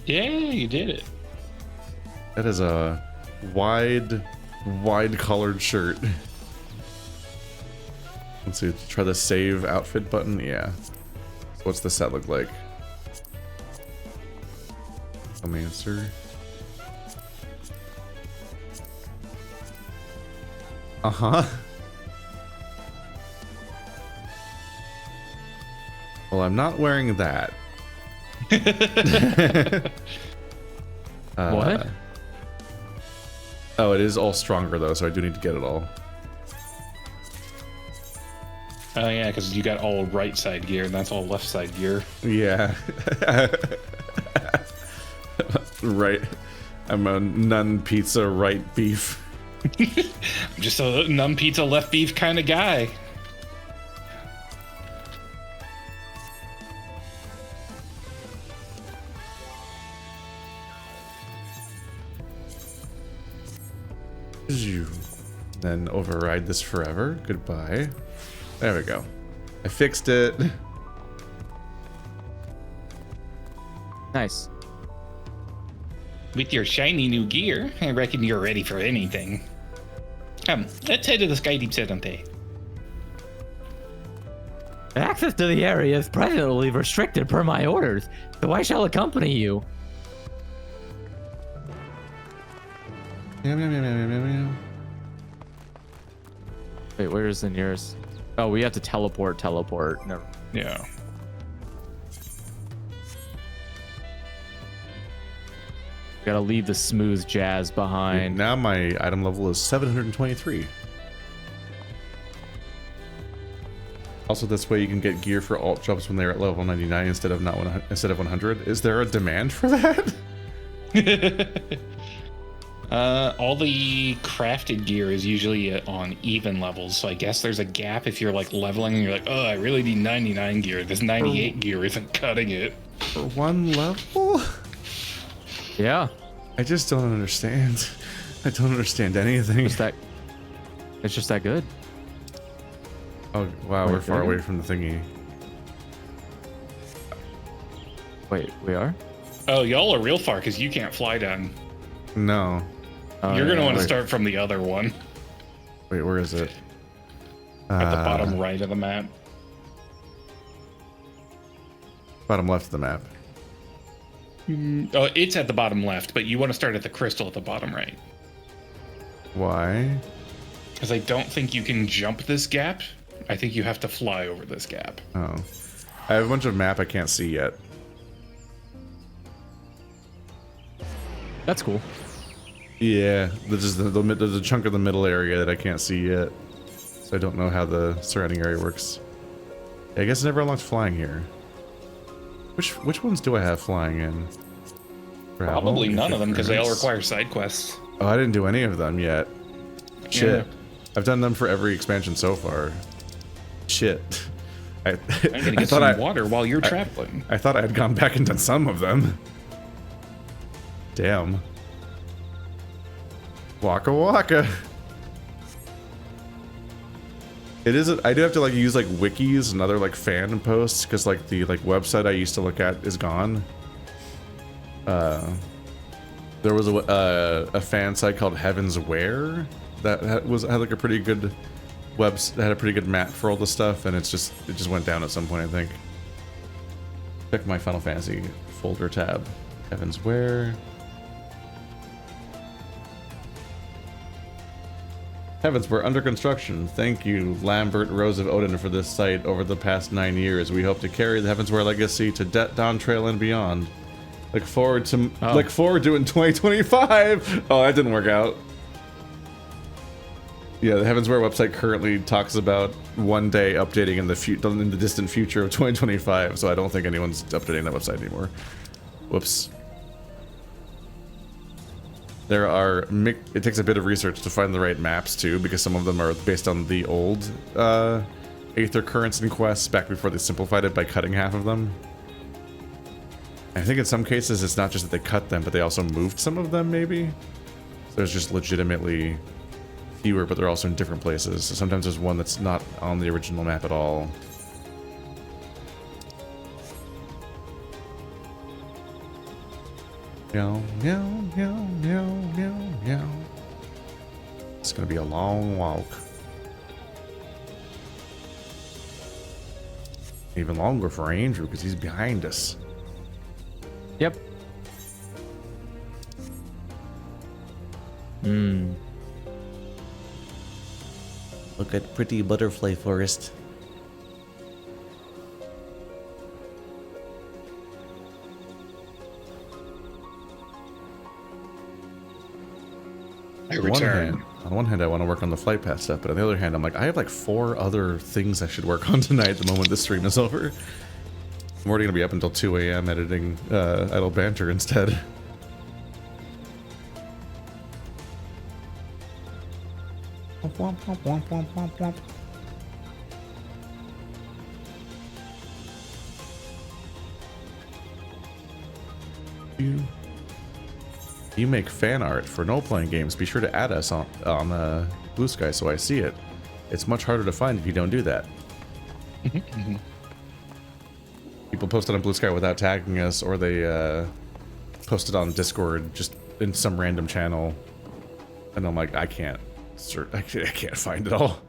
Yeah, you did it. That is a wide collared shirt. Let's see, try the save outfit button. Yeah. What's the set look like? Necromancer. Uh-huh. Well, I'm not wearing that. What? Oh, it is all stronger though, so I do need to get it all. Oh yeah, because you got all right side gear, and that's all left side gear. Yeah. Right. I'm a nun pizza right beef. I'm just a numb pizza left beef kind of guy. Then override this forever. Goodbye. There we go. I fixed it. Nice. With your shiny new gear, I reckon you're ready for anything. Come, let's head to the Sky Deep Sedante. Access to the area is presently restricted per my orders, so I shall accompany you. Meow, meow, meow, meow, meow, meow. Wait, where is the nearest? Oh, we have to teleport. Never. Yeah. Gotta leave the smooth jazz behind. Now my item level is 723. Also, this way you can get gear for alt jobs when they're at level 99 instead of 100. Is there a demand for that? All the crafted gear is usually on even levels, so I guess there's a gap if you're like leveling and you're like, oh, I really need 99 gear. This 98 gear isn't cutting it. For one level? Yeah. I just don't understand. I don't understand anything. It's just that good. Oh, wow, Wait, we're far really? away from the thingy. Wait, we are? Oh, y'all are real far because you can't fly down. No. Oh, You're going to yeah, want to wait. start from the other one Wait, where is it? at the bottom right of the map. Bottom left of the map. Oh, it's at the bottom left, but you want to start at the crystal at the bottom right. Why? Because I don't think you can jump this gap. I think you have to fly over this gap. Oh. I have a bunch of map I can't see yet. That's cool. Yeah, there's a chunk of the middle area that I can't see yet. So I don't know how the surrounding area works. I guess I never unlocked flying here. Which ones do I have flying in? Travel, Probably none of them because they all interference. require side quests. Oh, I didn't do any of them yet. Shit. I've done them for every expansion so far. Shit. I'm gonna get some water while you're traveling. I thought I had gone back and done some of them. Damn. Waka waka. It is. I do have to like use like wikis and other like fan posts because like the website I used to look at is gone. There was a fan site called Heaven's Where that had like a pretty good had a pretty good map for all the stuff, and it just went down at some point, I think. Check my Final Fantasy folder tab. Heaven's Where. Heavens, we're under construction. Thank you, Lambert Rose of Odin, for this site over the past 9 years. We hope to carry the Heavensware legacy to Dawntrail and beyond. Look forward to in 2025. Oh, that didn't work out. Yeah, the Heavensware website currently talks about one day updating in the distant future of 2025. So I don't think anyone's updating that website anymore. Whoops. There are, it takes a bit of research to find the right maps too, because some of them are based on the old Aether Currents and quests back before they simplified it by cutting half of them. I think in some cases it's not just that they cut them, but they also moved some of them maybe. So there's just legitimately fewer, but they're also in different places. So sometimes there's one that's not on the original map at all. Meow, meow, meow, meow, meow, meow. It's gonna be a long walk. Even longer for Andrew because he's behind us. Yep. Look at pretty butterfly forest. I return. On one hand, I want to work on the flight path stuff, but on the other hand, I'm like, I have like 4 other things I should work on tonight the moment this stream is over. I'm already going to be up until 2 a.m. editing Idle Banter instead. You make fan art for no-playing games. Be sure to add us on Blue Sky so I see it. It's much harder to find if you don't do that. People post it on Blue Sky without tagging us, or they post it on Discord just in some random channel, and I'm like, I can't find it all.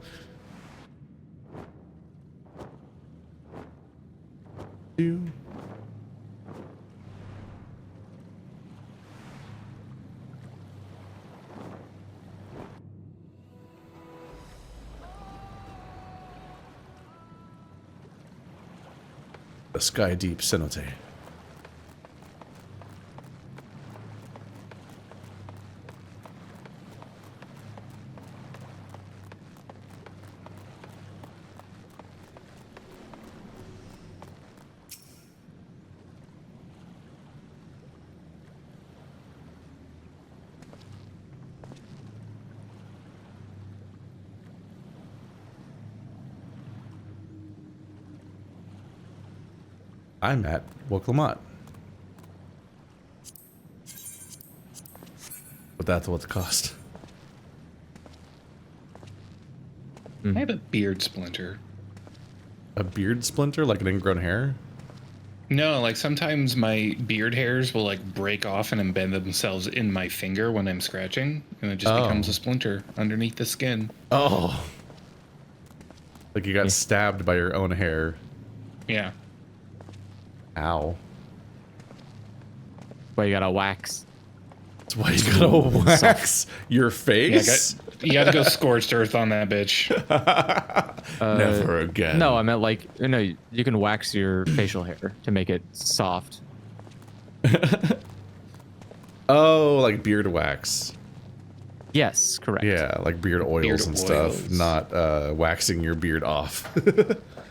The Sky Deep Cenote. I'm at Woklamat. But that's what the cost. I have a beard splinter. A beard splinter? Like an ingrown hair? No, like sometimes my beard hairs will like break off and embed themselves in my finger when I'm scratching, and it just becomes a splinter underneath the skin. Oh. Like you got stabbed by your own hair. Yeah. Ow. Well, you gotta wax. That's why you gotta wax your face? You gotta go scorched earth on that bitch. Never again. No, I meant like, no, you can wax your facial hair to make it soft. Oh, like beard wax. Yes, correct. Yeah, like beard oils and stuff, not waxing your beard off.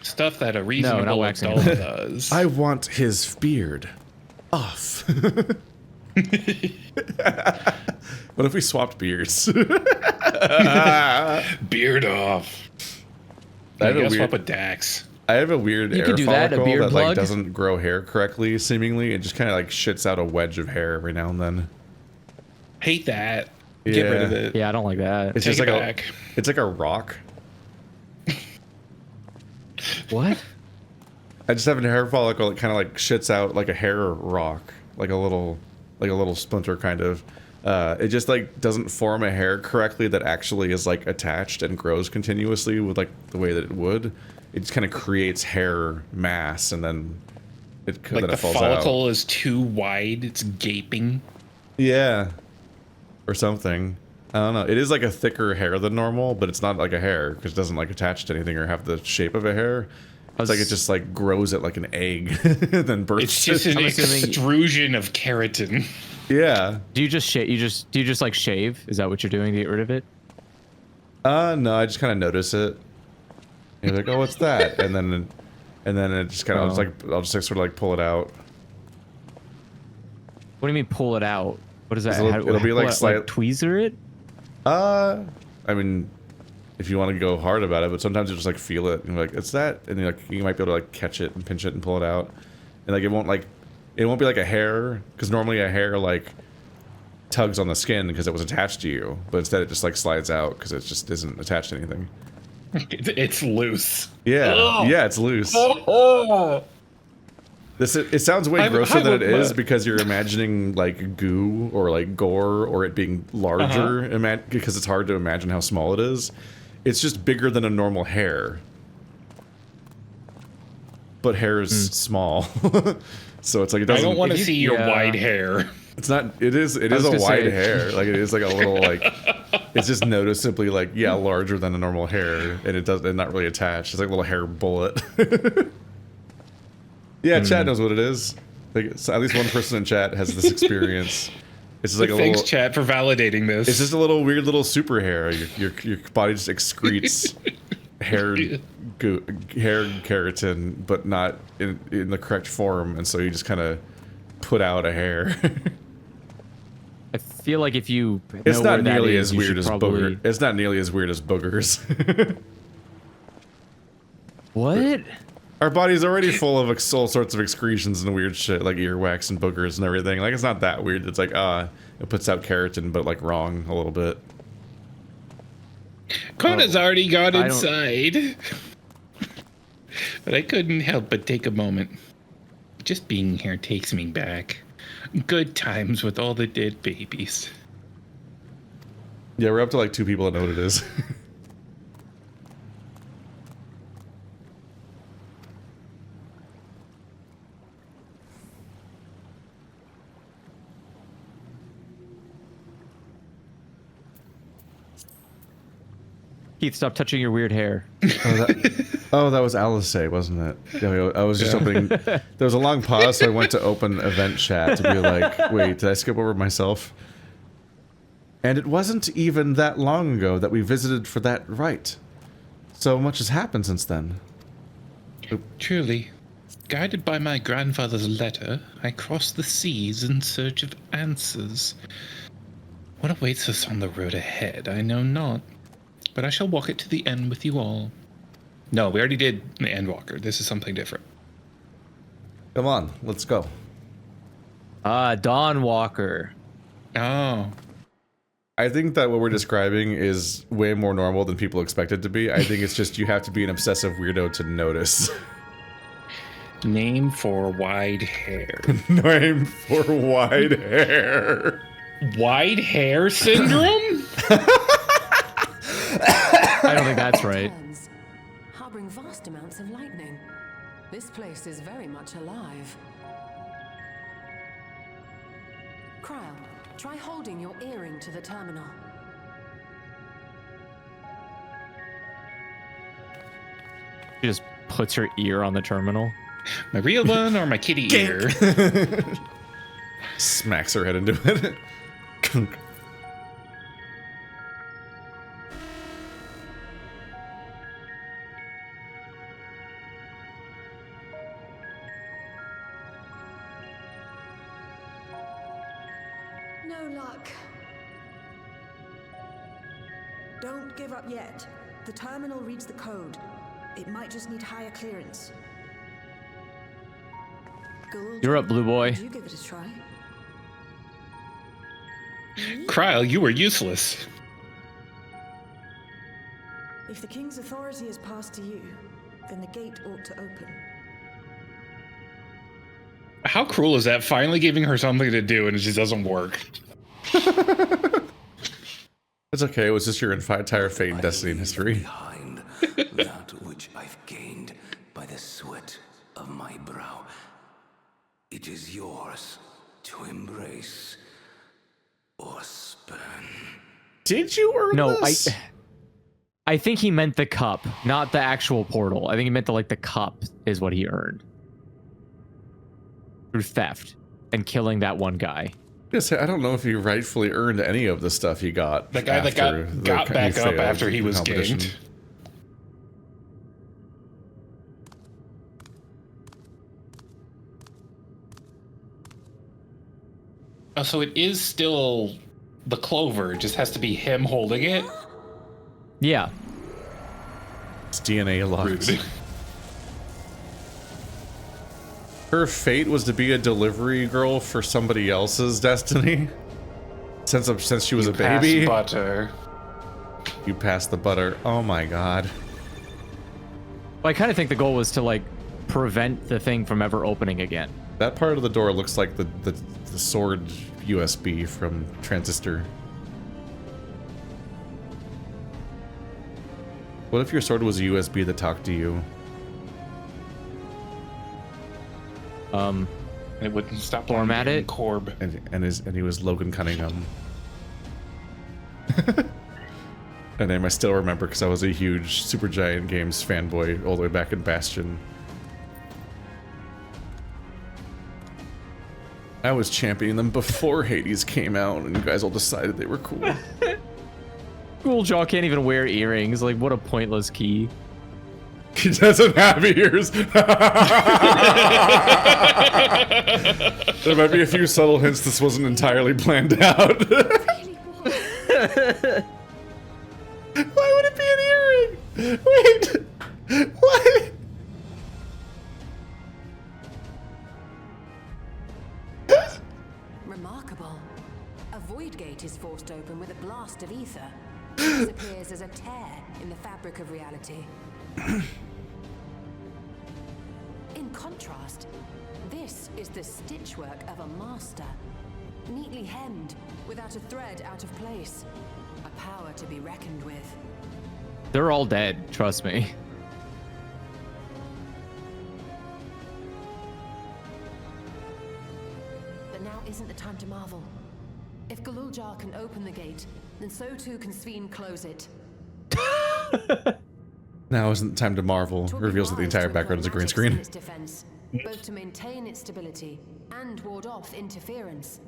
Stuff that a reasonable adult does. I want his beard off. What if we swapped beards? Beard off. I gotta swap with Dax. I have a weird You hair could do that, a follicle beard that like plug. doesn't grow hair correctly, seemingly. It just kind of like shits out a wedge of hair every now and then. Hate that. Get rid of it. Yeah, I don't like that. It's Take just it like back. it's like a rock. What? I just have a hair follicle that kind of like shits out like a hair rock, like a little splinter kind of. It just like doesn't form a hair correctly that actually is like attached and grows continuously with like the way that it would. It just kind of creates hair mass and then it Like then the it falls follicle out. is too wide. It's gaping. Yeah, or something. I don't know. It is like a thicker hair than normal, but it's not like a hair because it doesn't like attach to anything or have the shape of a hair. It's like it just like grows it like an egg, then bursts. It's just it. an extrusion of keratin. Yeah. Do you just shave? Do you just like shave? Is that what you're doing to get rid of it? No, I just kind of notice it. And you're like, oh, what's that? And then it just kind of I'll just like sort of like pull it out. What do you mean pull it out? What is that? It'll be like like tweezer it? I mean, if you want to go hard about it, but sometimes you just like feel it and you're like, it's that, and you're like, you might be able to like catch it and pinch it and pull it out, and like it won't be like a hair, because normally a hair like tugs on the skin because it was attached to you, but instead it just like slides out because it just isn't attached to anything. It's loose. Yeah, yeah, it's loose. It sounds way grosser than it is because you're imagining like goo or like gore or it being larger because it's hard to imagine how small it is. It's just bigger than a normal hair. But hair is small. So it's like it doesn't... I don't want to see your wide hair. It's not. It is a gonna wide say- hair. Like it is like a little like. It's just noticeably like larger than a normal hair, and it's not really attached. It's like a little hair bullet. Yeah, chat knows what it is. Like so at least one person in chat has this experience. It's just like a Thanks, little. chat, for validating this. It's just a little weird little super hair. Your body just excretes hair keratin, but not in the correct form, and so you just kind of put out a hair. I feel like if you It's know not where that nearly is, as you weird should as probably... booger. It's not nearly as weird as boogers. What? Our body's already full of all sorts of excretions and weird shit, like earwax and boogers and everything. Like, it's not that weird. It's like, it puts out keratin, but like wrong a little bit. Kona's already got I don't- inside. But I couldn't help but take a moment. Just being here takes me back. Good times with all the dead babies. Yeah, we're up to like 2 people that know what it is. Keith, stop touching your weird hair. That was Alice, wasn't it? Yeah, I was just opening. There was a long pause, so I went to open event chat to be like, wait, did I skip over myself? And it wasn't even that long ago that we visited for that rite. So much has happened since then. Truly, guided by my grandfather's letter, I crossed the seas in search of answers. What awaits us on the road ahead, I know not. But I shall walk it to the end with you all. No, we already did the Endwalker. This is something different. Come on, let's go. Dawnwalker. Oh. I think that what we're describing is way more normal than people expect it to be. I think it's just you have to be an obsessive weirdo to notice. Name for wide hair. Name for wide hair. Wide hair syndrome? I don't think that's right. Turns, harboring vast amounts of lightning. This place is very much alive. Cryle, try holding your earring to the terminal. She just puts her ear on the terminal. My real one or my kitty ear? Smacks her head into it. No luck. Don't give up yet. The terminal reads the code. It might just need higher clearance. You're up, Blue Boy. Would you give it a try? Cryle, you were useless. If the king's authority is passed to you, then the gate ought to open. How cruel is that? Finally giving her something to do and it just doesn't work. It's okay, it was just your entire fate and destiny and history. Behind that which I've gained by the sweat of my brow. It is yours to embrace or spurn. Did you earn this? I think he meant the cup, not the actual portal. I think he meant the cup is what he earned. Through theft and killing that one guy. Yes, I don't know if he rightfully earned any of the stuff he got. The guy that got back up after he was gamed. Oh, so it is still the clover. It just has to be him holding it? Yeah. It's DNA locked. Rude. Her fate was to be a delivery girl for somebody else's destiny. Since she was a baby. Butter. You passed the butter. Oh my god. Well, I kind of think the goal was to prevent the thing from ever opening again. That part of the door looks like the sword USB from Transistor. What if your sword was a USB that talked to you? It wouldn't stop Format being it. Corb. And he was Logan Cunningham. A name I still remember because I was a huge Supergiant Games fanboy all the way back in Bastion. I was championing them before Hades came out, and you guys all decided they were cool. Ghouljaw can't even wear earrings. Like, what a pointless key. He doesn't have ears. There might be a few subtle hints this wasn't entirely planned out. Why would it be an earring? Wait. What? Remarkable. A void gate is forced open with a blast of ether. This appears as a tear in the fabric of reality. In contrast, this is the stitchwork of a master. Neatly hemmed, without a thread out of place. A power to be reckoned with. They're all dead, trust me. But now isn't the time to marvel. If Ghouljaw can open the gate, then so too can Sveen close it. Now isn't the time to marvel. Reveals that the entire background is a green screen. Its defense, both to maintain its stability and ward off interference.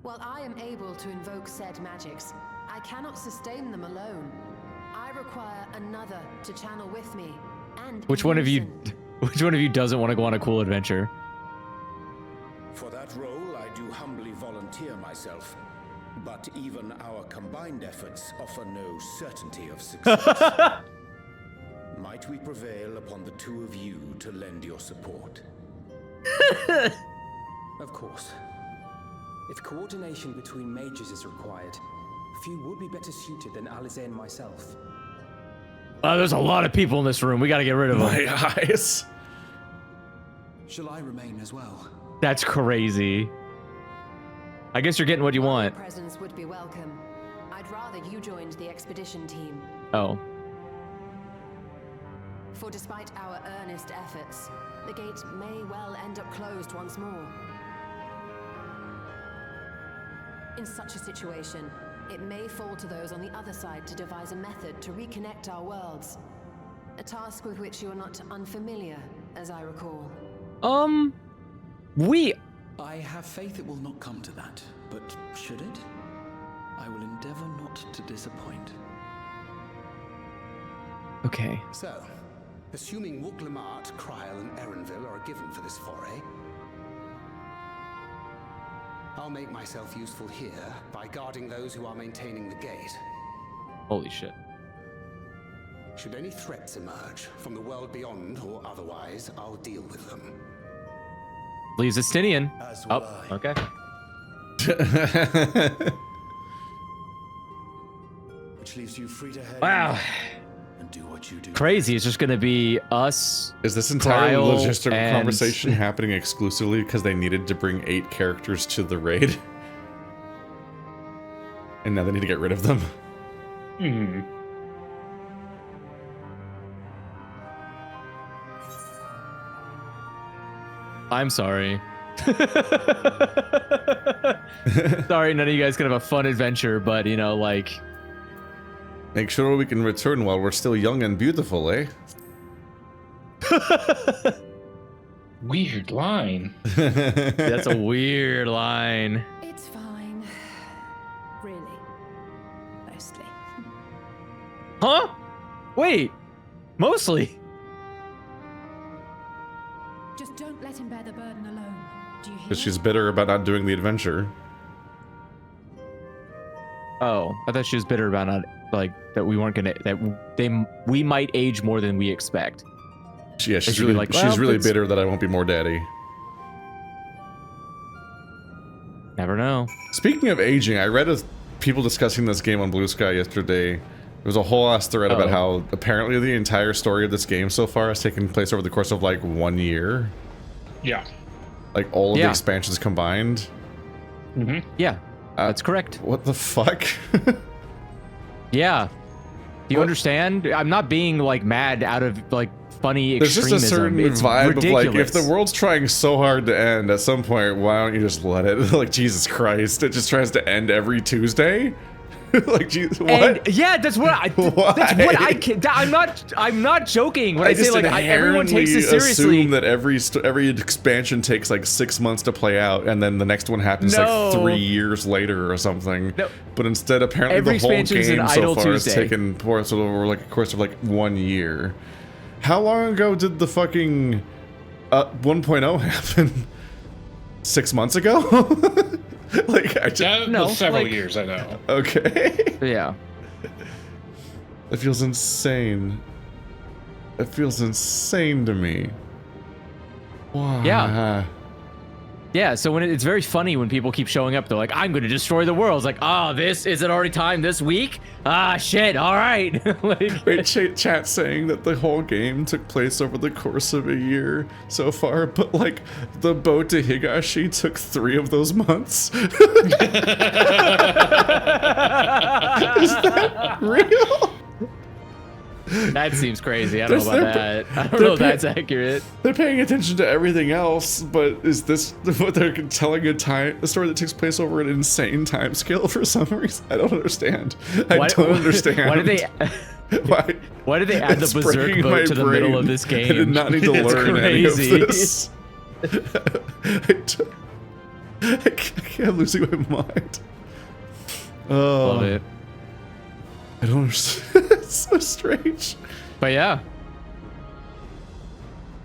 While I am able to invoke said magics, I cannot sustain them alone. I require another to channel with me, and Which one of you doesn't want to go on a cool adventure? For that role, I do humbly volunteer myself. But even our combined efforts offer no certainty of success. Might we prevail upon the two of you to lend your support? Of course. If coordination between mages is required, few would be better suited than Alize and myself. There's a lot of people in this room. We gotta get rid of them. My eyes. Shall I remain as well? That's crazy. I guess you're getting what you want. Your presence would be welcome. I'd rather you joined the expedition team. Oh. For despite our earnest efforts, the gate may well end up closed once more. In such a situation, it may fall to those on the other side to devise a method to reconnect our worlds. A task with which you are not unfamiliar, as I recall. I have faith it will not come to that, but should it? I will endeavor not to disappoint. Okay. So, assuming Wooklamart, Kryl, and Erenville are given for this foray, I'll make myself useful here by guarding those who are maintaining the gate. Holy shit. Should any threats emerge from the world beyond or otherwise, I'll deal with them. Leaves Estinian. As Oh, will I. okay. Which leaves you free to head Wow. and do what you do. Crazy. It's just gonna be us. Is this entire Kryl, logistical and- conversation happening exclusively because they needed to bring 8 characters to the raid? And now they need to get rid of them? Hmm. I'm sorry. Sorry, none of you guys can have a fun adventure, but you know, like. Make sure we can return while we're still young and beautiful, eh? Weird line. That's a weird line. It's fine. Really. Mostly. Huh? Wait. Mostly. Just don't let him bear the burden alone. Do you hear? Because she's bitter about not doing the adventure. Oh, I thought she was bitter about not, like, that we weren't gonna, we might age more than we expect. Yeah, she's really really, like, she's well, really it's- bitter that I won't be more daddy. Never know. Speaking of aging, I read people discussing this game on Blue Sky yesterday. There was a whole ass thread about how apparently the entire story of this game so far has taken place over the course of like 1 year. Yeah. Like all of the expansions combined. Mm-hmm. Yeah, that's correct. What the fuck? Yeah. Do you understand? I'm not being like mad out of like funny There's extremism. just a certain it's vibe ridiculous. of like, if the world's trying so hard to end, at some point, why don't you just let it? Like, Jesus Christ, it just tries to end every Tuesday. Like, Jesus, what? And yeah, that's what I. That's what I can. I'm not joking when I say like everyone takes it seriously. Assume that every expansion takes like 6 months to play out, and then the next one happens like 3 years later or something. No. But instead, apparently, Every the whole expansion's an game so idle far has Tuesday. taken course over like a course of like 1 year. How long ago did the fucking 1.0 happen? 6 months ago? Like, I just no, several years, I know. Okay. Yeah. That feels insane. That feels insane to me. Why? Yeah. Yeah, so when it's very funny when people keep showing up, they're like, I'm going to destroy the world. It's like, this is it already time this week? Shit, all right. Like, wait, chat saying that the whole game took place over the course of a year so far, but like the boat to Higashi took 3 of those months. Is that real? That seems crazy. I don't know about that. I don't know if that's accurate. They're paying attention to everything else, but is this what they're telling a story that takes place over an insane time scale for some reason? I don't understand. I don't understand. Why did they? Why did they add the berserk boat to the middle of this game? I did not need to learn any of this. I can't losing my mind. Oh. Love it. I don't understand. It's so strange. But yeah.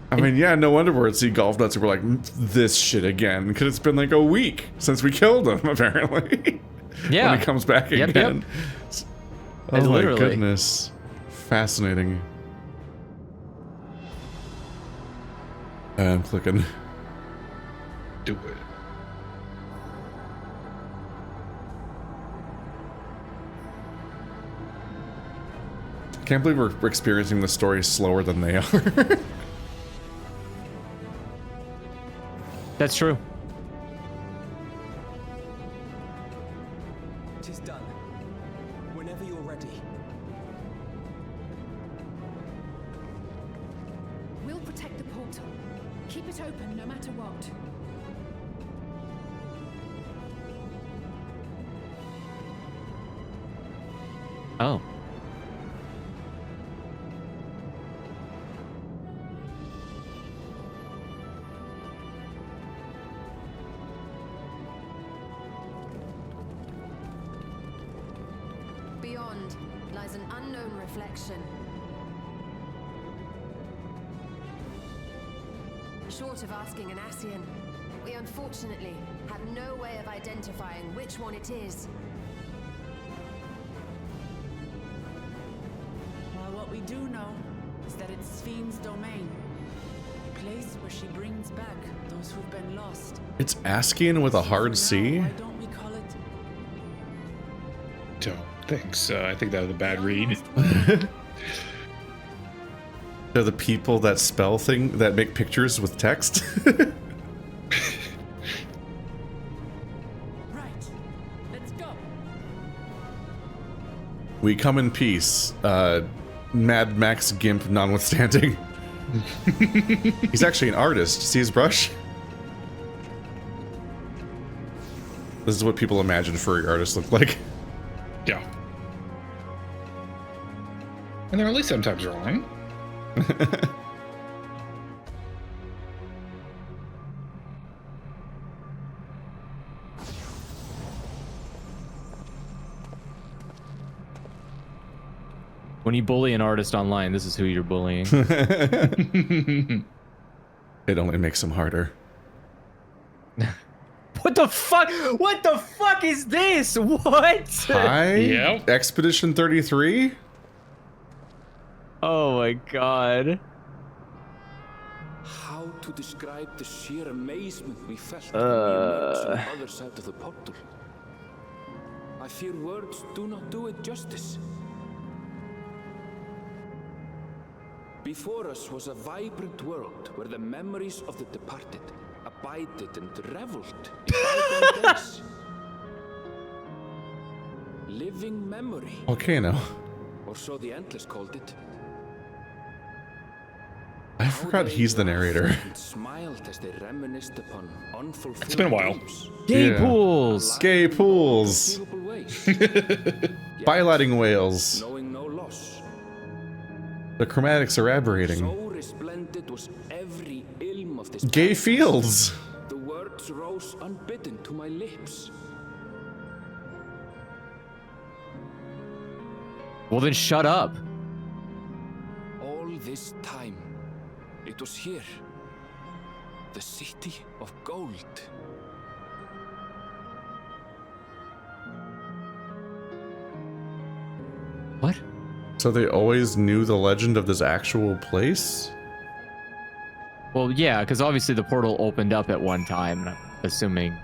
I mean, yeah, no wonder we're at Sea Golf Nuts and we're like, this shit again. Because it's been like a week since we killed him, apparently. Yeah. When he comes back again. Yep. Oh my Literally. goodness. Fascinating. I'm clicking. Do it. I can't believe we're experiencing the story slower than they are. That's true. It is done. Whenever you're ready. We'll protect the portal. Keep it open no matter what. Oh. Beyond lies an unknown reflection. Short of asking an Ascian, we unfortunately have no way of identifying which one it is. Well, what we do know is that it's Fiend's domain. A place where she brings back those who've been lost. It's Ascian with a hard C? Why don't we call it? Don't think so. I think that was a bad read. They're the people that spell that make pictures with text. Right. Let's go. We come in peace. Mad Max Gimp notwithstanding. He's actually an artist. See his brush? This is what people imagine furry artists look like. Yeah. And they're only sometimes wrong. When you bully an artist online, this is who you're bullying. It only makes him harder. What the fuck? What the fuck is this? What? Hi? Yep. Expedition 33? Oh my god. How to describe the sheer amazement we felt when we emerged on the other side of the portal? I fear words do not do it justice. Before us was a vibrant world where the memories of the departed abided and reveled in bygone days. Living memory. Volcano. Or so the Endless called it. forgot he's the narrator. It's been a while. Gay pools. Gay pools. Bilating whales. The chromatics are aberrating. Gay fields. The words rose unbidden to my lips. Well, then shut up. All this time, it was here. The city of gold. What? So they always knew the legend of this actual place? Well, yeah, because obviously the portal opened up at one time, and I'm assuming.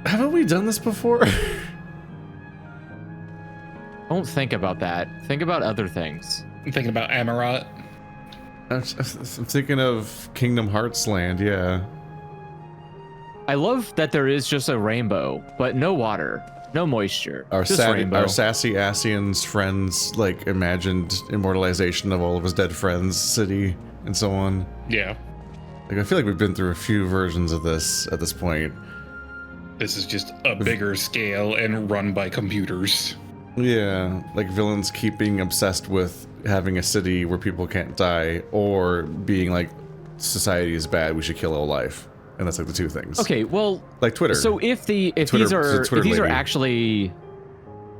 Haven't we done this before? Don't think about that. Think about other things. I'm thinking about Amarat. I'm thinking of Kingdom Hearts land, yeah. I love that there is just a rainbow, but no water, no moisture. Our just rainbow. Our sassy Asian's friends, like, imagined immortalization of all of his dead friends' city and so on. Yeah. Like, I feel like we've been through a few versions of this at this point. This is just a bigger scale and run by computers. Yeah, like villains keeping obsessed with having a city where people can't die, or being like, society is bad, we should kill all life. And that's like the two things. Okay, well, like Twitter. So if these are actually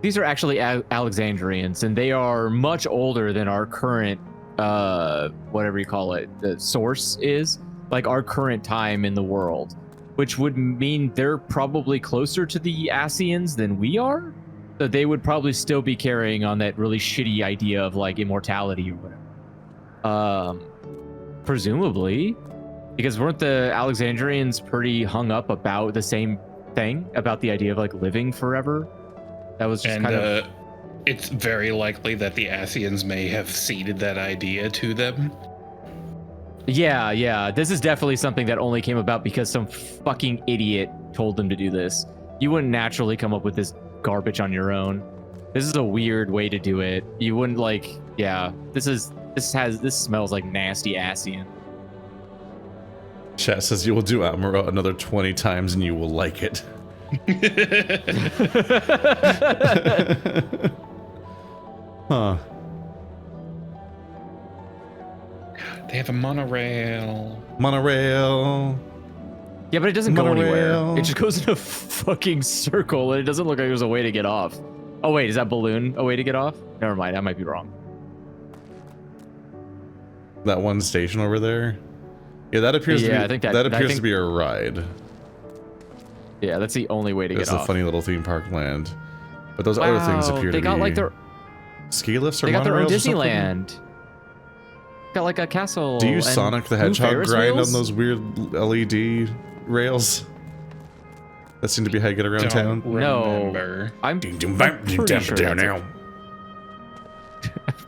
Alexandrians, and they are much older than our current whatever you call it, the source is, like our current time in the world, which would mean they're probably closer to the Asians than we are. So they would probably still be carrying on that really shitty idea of like immortality or whatever. Presumably. Because weren't the Alexandrians pretty hung up about the same thing, about the idea of like living forever? That was just kind of... It's very likely that the Asians may have ceded that idea to them. Yeah. This is definitely something that only came about because some fucking idiot told them to do this. You wouldn't naturally come up with this garbage on your own. This is a weird way to do it. You wouldn't like... Yeah, this smells like nasty Asian. Chat says you will do Amuro another 20 times and you will like it. Huh. They have a monorail. Monorail. Yeah, but it doesn't go anywhere. It just goes in a fucking circle, and it doesn't look like there's a way to get off. Oh wait, is that balloon a way to get off? Never mind, I might be wrong. That one station over there? Yeah, that appears to be, I think that appears to be a ride. Yeah, that's the only way to get off. It's a funny little theme park land. But those other things appear to be... They got like their... Ski lifts or They got their own monorails Disneyland. Got like a castle. Do you Sonic the Hedgehog grind wheels? on those weird LED rails? That seem to be how you get around town? No. I'm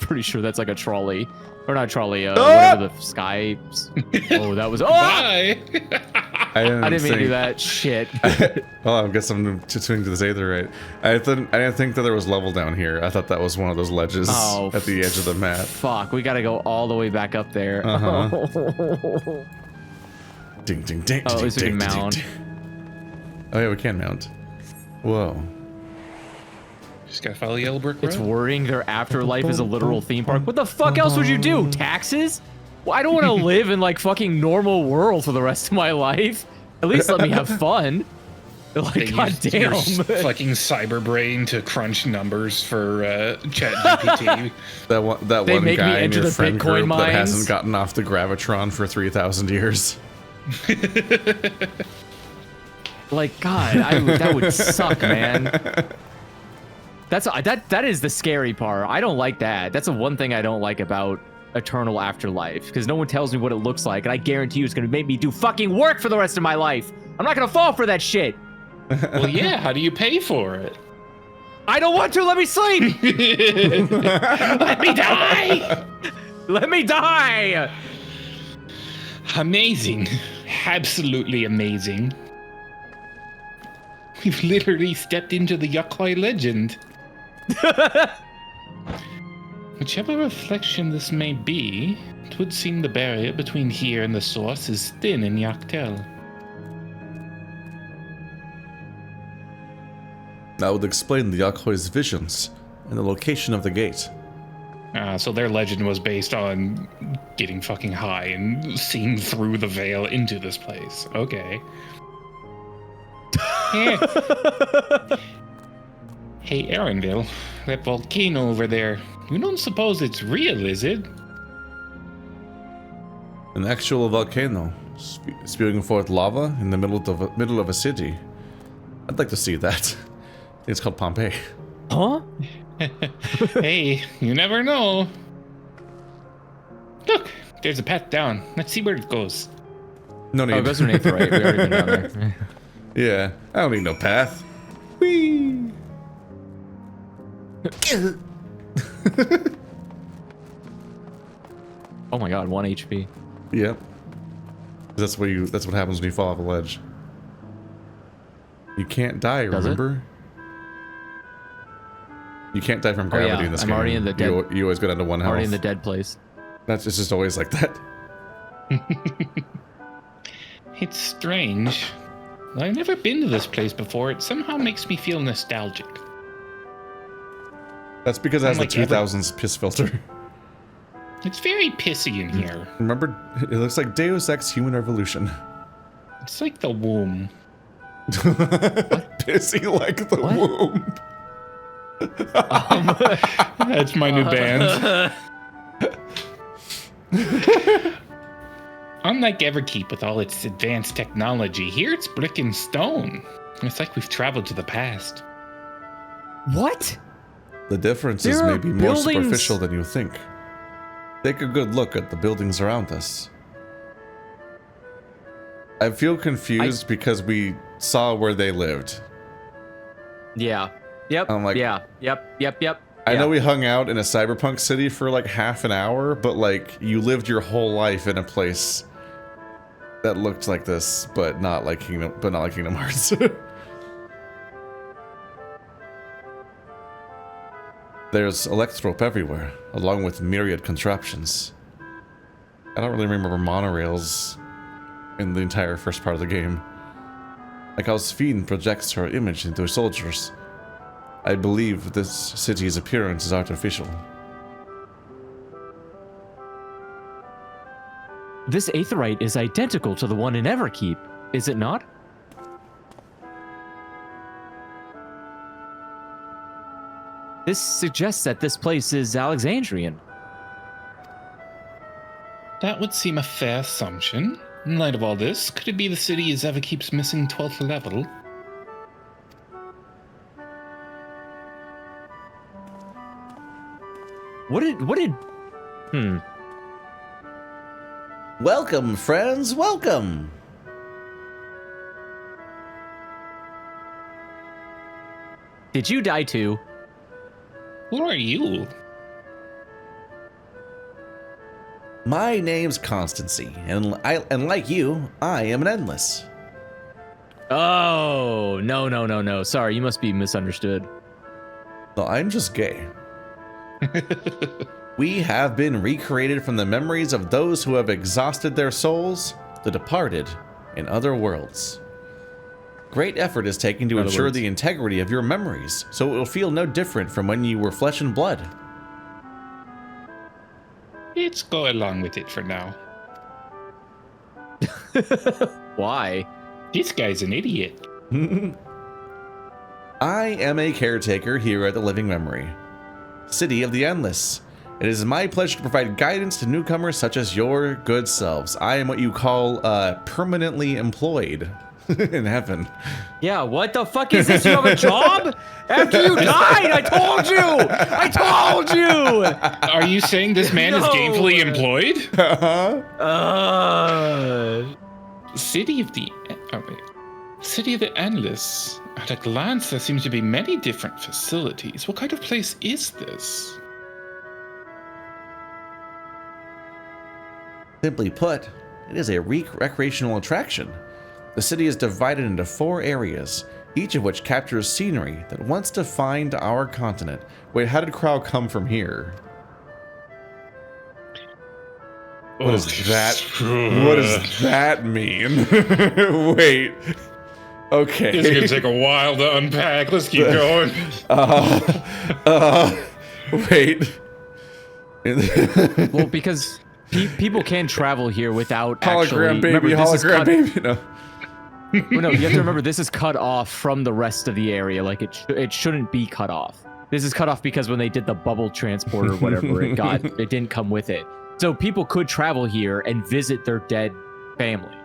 pretty sure that's like a trolley. Or not trolley, whatever the sky... Oh, that was... Oh! Bye! I didn't mean to do that. Shit. Well, I guess I'm to swing to the Aether right. I didn't think that there was level down here. I thought that was one of those ledges at the edge of the map. Fuck, we gotta go all the way back up there. Ding, ding, ding, at least we can mount. Oh yeah, we can mount. Whoa. Just gotta follow the yellow brick road. It's worrying their afterlife is a literal theme park. What the fuck else would you do? Taxes? Well, I don't want to live in like fucking normal world for the rest of my life. At least let me have fun. Like, goddamn. Fucking cyber brain to crunch numbers for ChatGPT. that one guy in your friend group that hasn't gotten off the Gravitron for 3,000 years. Like, God, that would suck, man. That is the scary part. I don't like that. That's the one thing I don't like about eternal afterlife, because no one tells me what it looks like, and I guarantee you it's gonna make me do fucking work for the rest of my life. I'm not gonna fall for that shit. Well, yeah, how do you pay for it? I don't want to. Let me sleep. Let me die. Let me die. Amazing. Absolutely amazing. We've literally stepped into the Yokoi legend. Whichever reflection this may be, it would seem the barrier between here and the source is thin in Yaktel. That would explain the Yakhoi's visions and the location of the gate. So their legend was based on getting fucking high and seeing through the veil into this place. Okay. Hey, Aaronville, that volcano over there, you don't suppose it's real, is it? An actual volcano spewing forth lava in the middle of a city. I'd like to see that. It's called Pompeii. Huh? Hey, you never know. Look, there's a path down. Let's see where it goes. No need. Oh, it goes to an 8th, right? We already been down there. Yeah, I don't need no path. Whee! Oh my god, 1 HP. Yep. That's what happens when you fall off a ledge. You can't die, remember? You can't die from gravity in this game. I'm already in the dead. You always go down to 1 health. Already in the dead place. That's just always like that. It's strange. I've never been to this place before. It somehow makes me feel nostalgic. That's because it has the 2000s piss filter. It's very pissy in here. Remember, it looks like Deus Ex Human Revolution. It's like the womb. Pissy like the womb. That's my new band. Unlike Everkeep with all its advanced technology, here it's brick and stone. It's like we've traveled to the past. What? The differences may be more superficial than you think. Take a good look at the buildings around us. I feel confused because we saw where they lived. Yeah. Yep. I'm like, yeah. Yep. I know we hung out in a cyberpunk city for like half an hour, but like you lived your whole life in a place that looked like this, but not like Kingdom Hearts. There's electrope everywhere, along with myriad contraptions. I don't really remember monorails in the entire first part of the game. Like how Sphene projects her image into soldiers. I believe this city's appearance is artificial. This aetheryte is identical to the one in Everkeep, is it not? This suggests that this place is Alexandrian. That would seem a fair assumption. In light of all this, could it be the city is Everkeep's missing 12th level? Welcome, friends, welcome! Did you die too? Who are you? My name's Constancy, and like you, I am an endless. Oh, no. Sorry, you must be misunderstood. No, I'm just gay. We have been recreated from the memories of those who have exhausted their souls, the departed, in other worlds. Great effort is taken to ensure the integrity of your memories, so it will feel no different from when you were flesh and blood. Let's go along with it for now. Why? This guy's an idiot. I am a caretaker here at the Living Memory, City of the Endless. It is my pleasure to provide guidance to newcomers such as your good selves. I am what you call permanently employed in heaven. Yeah, what the fuck is this? You have a job? After you died, I told you! Are you saying this man is gainfully employed? City of the Endless. At a glance, there seems to be many different facilities. What kind of place is this? Simply put, it is a recreational attraction. The city is divided into 4 areas, each of which captures scenery that once defined our continent. Wait, how did Crow come from here? What does that? What does that mean? Wait. Okay. This is gonna take a while to unpack. Let's keep going. Wait. Well, because people can travel here without hologram actually... baby, hologram baby. No. Well, no, you have to remember this is cut off from the rest of the area. Like it shouldn't be cut off. This is cut off because when they did the bubble transport or whatever, it didn't come with it. So people could travel here and visit their dead family.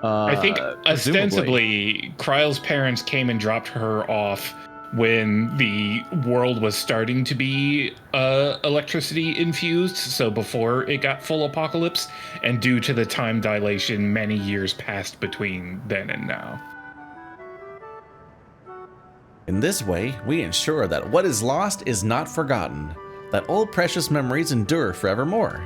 I think ostensibly, Kryle's parents came and dropped her off when the world was starting to be electricity infused, so before it got full apocalypse, and due to the time dilation, many years passed between then and now. In this way, we ensure that what is lost is not forgotten, that all precious memories endure forevermore.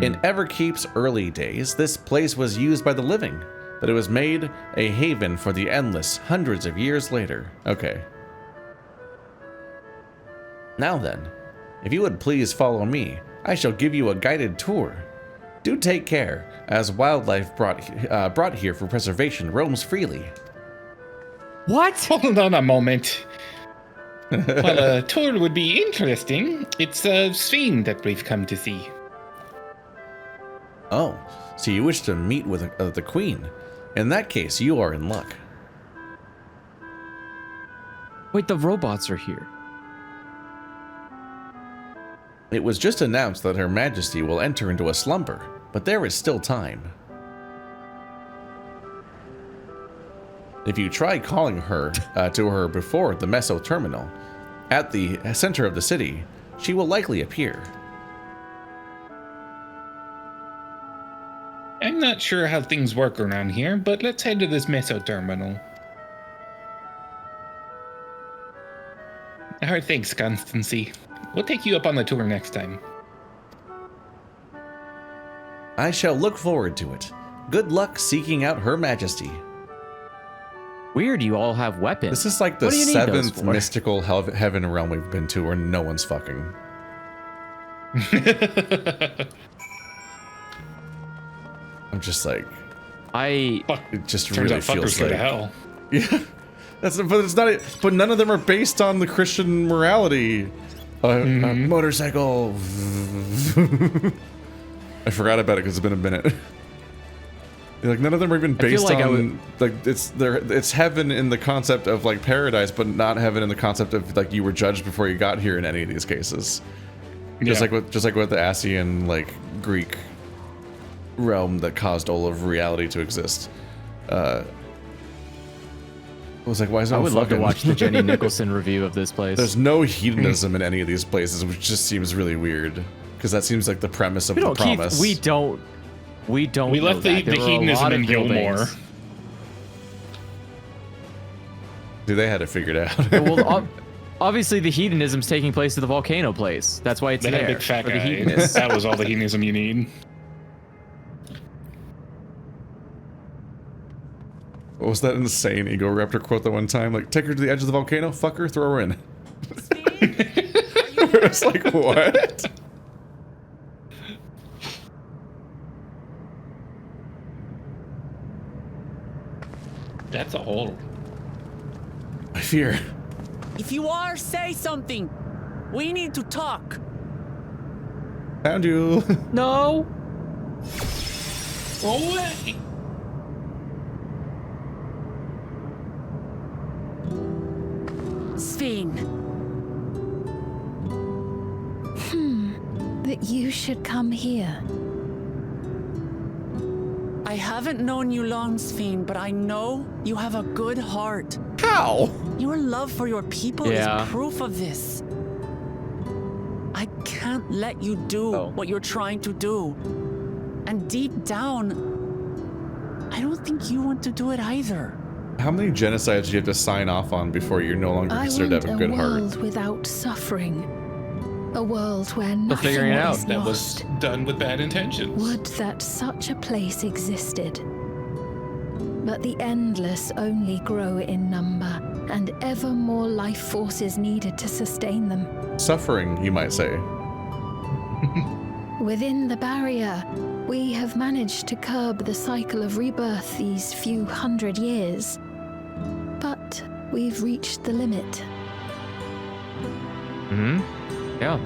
In Everkeep's early days, this place was used by the living, but it was made a haven for the endless hundreds of years later. Okay. Now then, if you would please follow me, I shall give you a guided tour. Do take care, as wildlife brought here for preservation roams freely. What? Hold on a moment. While a tour would be interesting, it's a Sphene that we've come to see. Oh, so you wish to meet with the Queen. In that case, you are in luck. Wait, the robots are here. It was just announced that Her Majesty will enter into a slumber, but there is still time. If you try calling her to her before the Meso Terminal, at the center of the city, she will likely appear. I'm not sure how things work around here, but let's head to this Meso Terminal. Alright, thanks, Constancy. We'll take you up on the tour next time. I shall look forward to it. Good luck seeking out Her Majesty. Weird, you all have weapons. This is like the 7th mystical heaven realm we've been to where no one's fucking. I'm just like, it just really feels like hell. Yeah, but it's not. But none of them are based on the Christian morality. Motorcycle. I forgot about it because it's been a minute. Like none of them are even based on it's heaven in the concept of like paradise, but not heaven in the concept of like you were judged before you got here in any of these cases. Just like with the Asian like Greek realm that caused all of reality to exist. I was like, why is no I would love to watch the Jenny Nicholson review of this place. There's no hedonism in any of these places, which just seems really weird because that seems like the premise of the promise. We left the hedonism in Gilmore. Dude, they had it figured out. Well, obviously the hedonism's taking place at the volcano place. That's why it's they there. Had a big fat for guy. The hedonists. That was all the hedonism you need. What was that insane Ego Raptor quote that one time? Like, take her to the edge of the volcano, fuck her, throw her in. It's like, what? That's a hole. I fear. If you are, say something. We need to talk. Found you. No. Go away. Sphene. That you should come here. I haven't known you long, Sphene, but I know you have a good heart. How? Your love for your people is proof of this. I can't let you do what you're trying to do. And deep down, I don't think you want to do it either. How many genocides do you have to sign off on before you're no longer considered to have a good heart? A world without suffering. A world where nothing figuring it out. is That lost. was done with bad intentions. Would that such a place existed. But the endless only grow in number, and ever more life forces needed to sustain them. Suffering, you might say. Within the barrier, we have managed to curb the cycle of rebirth these few hundred years. But we've reached the limit. Yeah.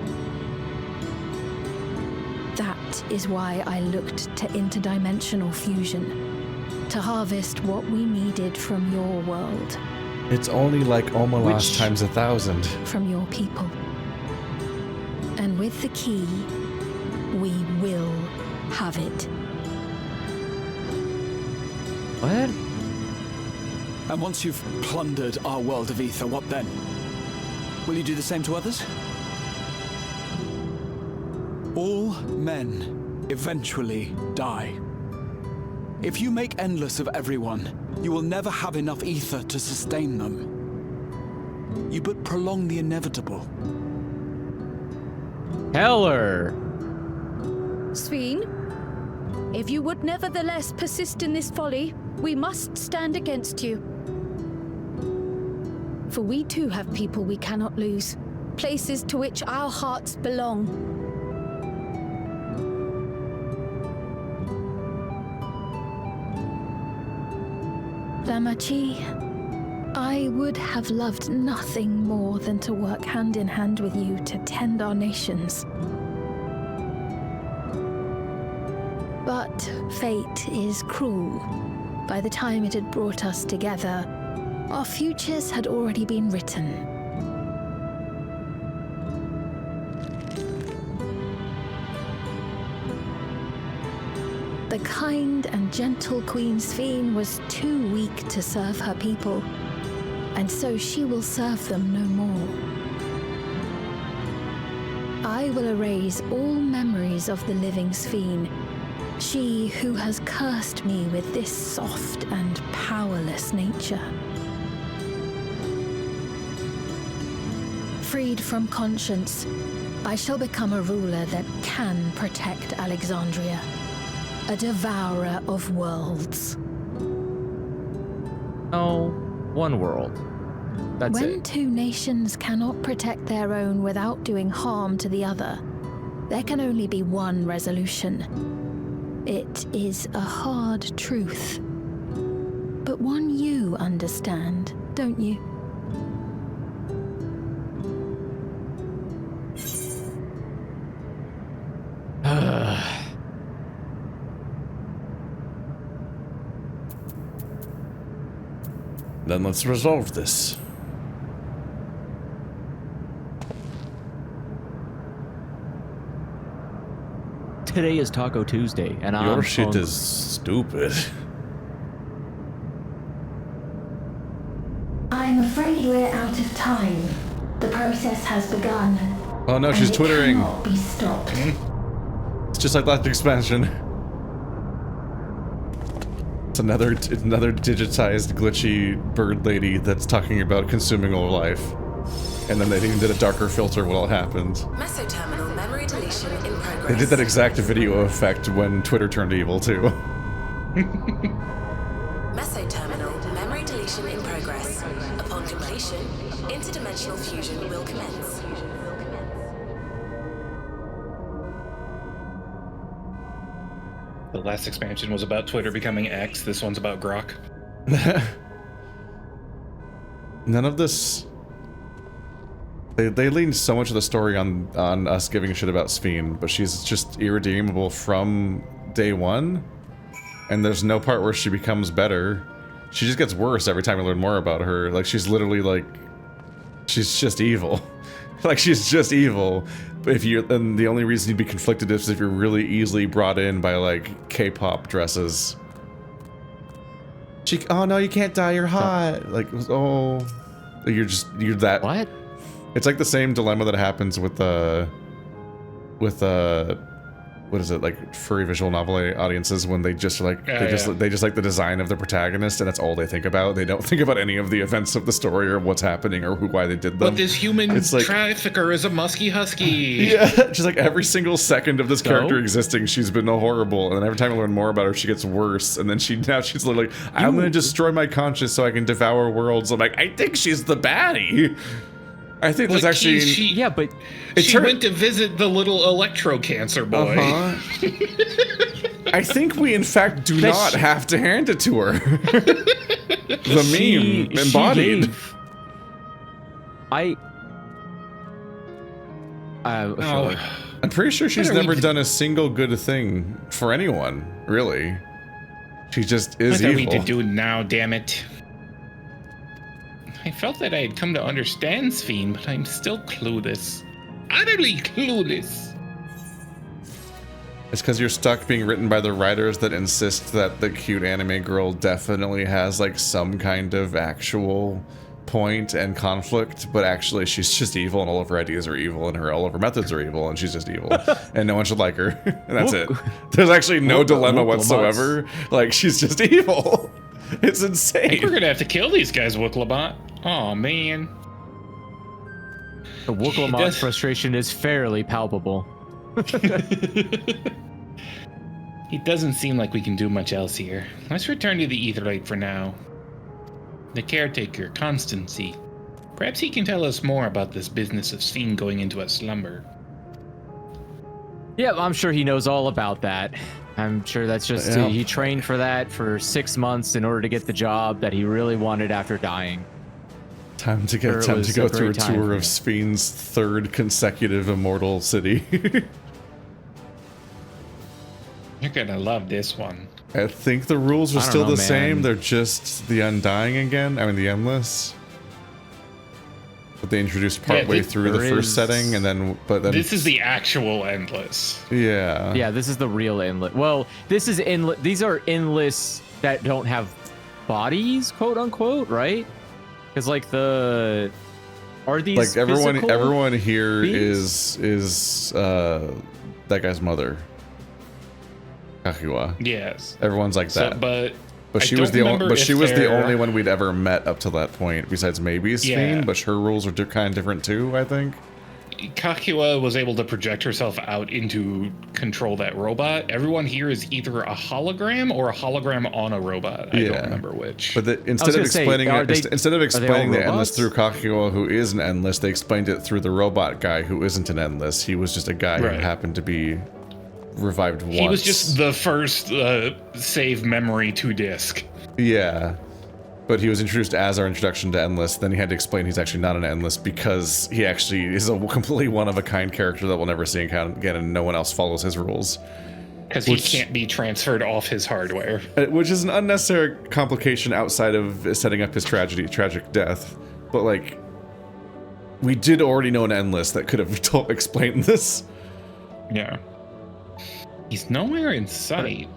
That is why I looked to interdimensional fusion, to harvest what we needed from your world. It's only like Omelas times 1,000. From your people. And with the key, we will have it. What? And once you've plundered our world of ether, what then? Will you do the same to others? All men eventually die. If you make endless of everyone, you will never have enough ether to sustain them. You but prolong the inevitable. Heller! Sveen, if you would nevertheless persist in this folly, we must stand against you. For we too have people we cannot lose, places to which our hearts belong. Damachi, I would have loved nothing more than to work hand in hand with you to tend our nations. But fate is cruel. By the time it had brought us together, our futures had already been written. The kind and gentle Queen Sveen was too weak to serve her people, and so she will serve them no more. I will erase all memories of the living Sveen, she who has cursed me with this soft and powerless nature. Freed from conscience, I shall become a ruler that can protect Alexandria. A devourer of worlds. Oh, one world. That's when it. two nations cannot protect their own without doing harm to the other, there can only be one resolution. It is a hard truth, but one you understand, don't you? Then let's resolve this. Today is Taco Tuesday, and Your shit is stupid. I'm afraid we're out of time. The process has begun. Oh no, she's twittering. It cannot be stopped. It's just like last expansion. It's another digitized, glitchy bird lady that's talking about consuming all life. And then they even did a darker filter while it happened. Mesoterminal memory deletion in progress. They did that exact video effect when Twitter turned evil, too. Mesoterminal memory deletion in progress. Upon completion, interdimensional fusion will commence. The last expansion was about Twitter becoming X. This one's about Grok. None of this... They lean so much of the story on us giving a shit about Sveen, but she's just irredeemable from day one. And there's no part where she becomes better. She just gets worse every time we learn more about her. Like, she's literally like... She's just evil. Like, she's just evil. But if you... And the only reason you'd be conflicted is if you're really easily brought in by, like, K-pop dresses. Oh no, you can't die, you're hot. Like, oh... You're that... What? It's like the same dilemma that happens with what is it, like furry visual novel audiences when they just like they just like the design of the protagonist and that's all they think about. They don't think about any of the events of the story or what's happening or why they did them. But this human like, trafficker is a musky husky. Yeah, just like every single second of this character existing, she's been horrible, and then every time I learn more about her, she gets worse. And then she's literally like, I'm gonna destroy my conscience so I can devour worlds. I'm like, I think she's the baddie. I think that's actually... but... She went to visit the little electro cancer boy. I think we, in fact, do not have to hand it to her. The meme embodied. I'm pretty sure she's never done a single good thing for anyone, really. She just is evil. What are we to do now, damn it? I felt that I had come to understand Sphene, but I'm still clueless. Utterly clueless. It's because you're stuck being written by the writers that insist that the cute anime girl definitely has like some kind of actual point and conflict, but actually she's just evil and all of her ideas are evil and all of her methods are evil and she's just evil and no one should like her and that's it. There's actually no dilemma whatsoever. Like, she's just evil. It's insane. I think we're gonna have to kill these guys, Wooklamot. Oh man. The Wooklamot's frustration is fairly palpable. It doesn't seem like we can do much else here. Let's return to the Aetherite for now. The caretaker, Constancy. Perhaps he can tell us more about this business of Sphene going into a slumber. Yeah, I'm sure he knows all about that. I'm sure that's just he trained for that for 6 months in order to get the job that he really wanted after dying. Time to go through a tour of Sphene's 3rd consecutive immortal city. You're gonna love this one. I think the rules are still the same. They're just the Undying again. I mean, the Endless. But they introduced partway through the first setting, and then this is the actual Endless. Yeah. Yeah, this is the real Endless. Well, this is Endless. These are Endless that don't have bodies, quote unquote, right? Because like are these like everyone here beings? is that guy's mother. Kakiwa. Yes. Everyone's like that. But she was the only one we'd ever met up to that point, besides maybe Sphene, but her rules are kind of different too, I think. Kakiwa was able to project herself out into control that robot. Everyone here is either a hologram or a hologram on a robot. I don't remember which. But instead of explaining the Endless through Kakiwa, who is an Endless, they explained it through the robot guy who isn't an Endless. He was just a guy who happened to be revived once. He was just the first save memory to disk. Yeah. But he was introduced as our introduction to Endless. Then he had to explain he's actually not an Endless because he actually is a completely one-of-a-kind character that we'll never see again, and no one else follows his rules. Because he can't be transferred off his hardware. Which is an unnecessary complication outside of setting up his tragic death. But, like, we did already know an Endless that could have explained this. Yeah. He's nowhere in sight.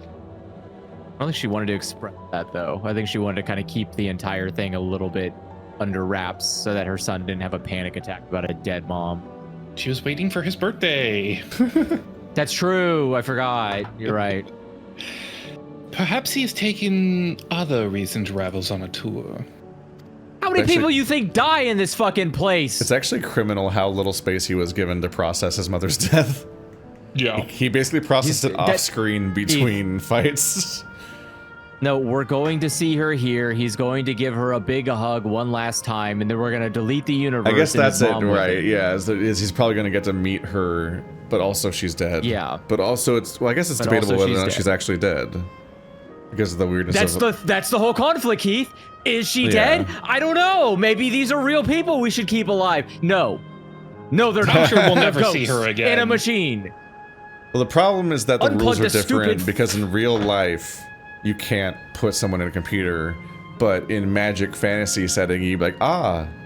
I don't think she wanted to express that, though. I think she wanted to kind of keep the entire thing a little bit under wraps so that her son didn't have a panic attack about a dead mom. She was waiting for his birthday. That's true. I forgot. You're right. Perhaps he's taken other recent travels on a tour. How many people you think die in this fucking place? It's actually criminal how little space he was given to process his mother's death. Yeah. He basically processed it off screen between fights. No, we're going to see her here. He's going to give her a big hug one last time, and then we're going to delete the universe. I guess that's it, right? Yeah, he's probably going to get to meet her, but also she's dead. Yeah. But also I guess it's debatable whether or not she's actually dead. Because of the weirdness that's the whole conflict, Keith. Is she dead? I don't know. Maybe these are real people we should keep alive. No, they're not. I'm sure we'll never see her again. In a machine. Well, the problem is that the rules are different because in real life, you can't put someone in a computer, but in magic fantasy setting, you'd be like,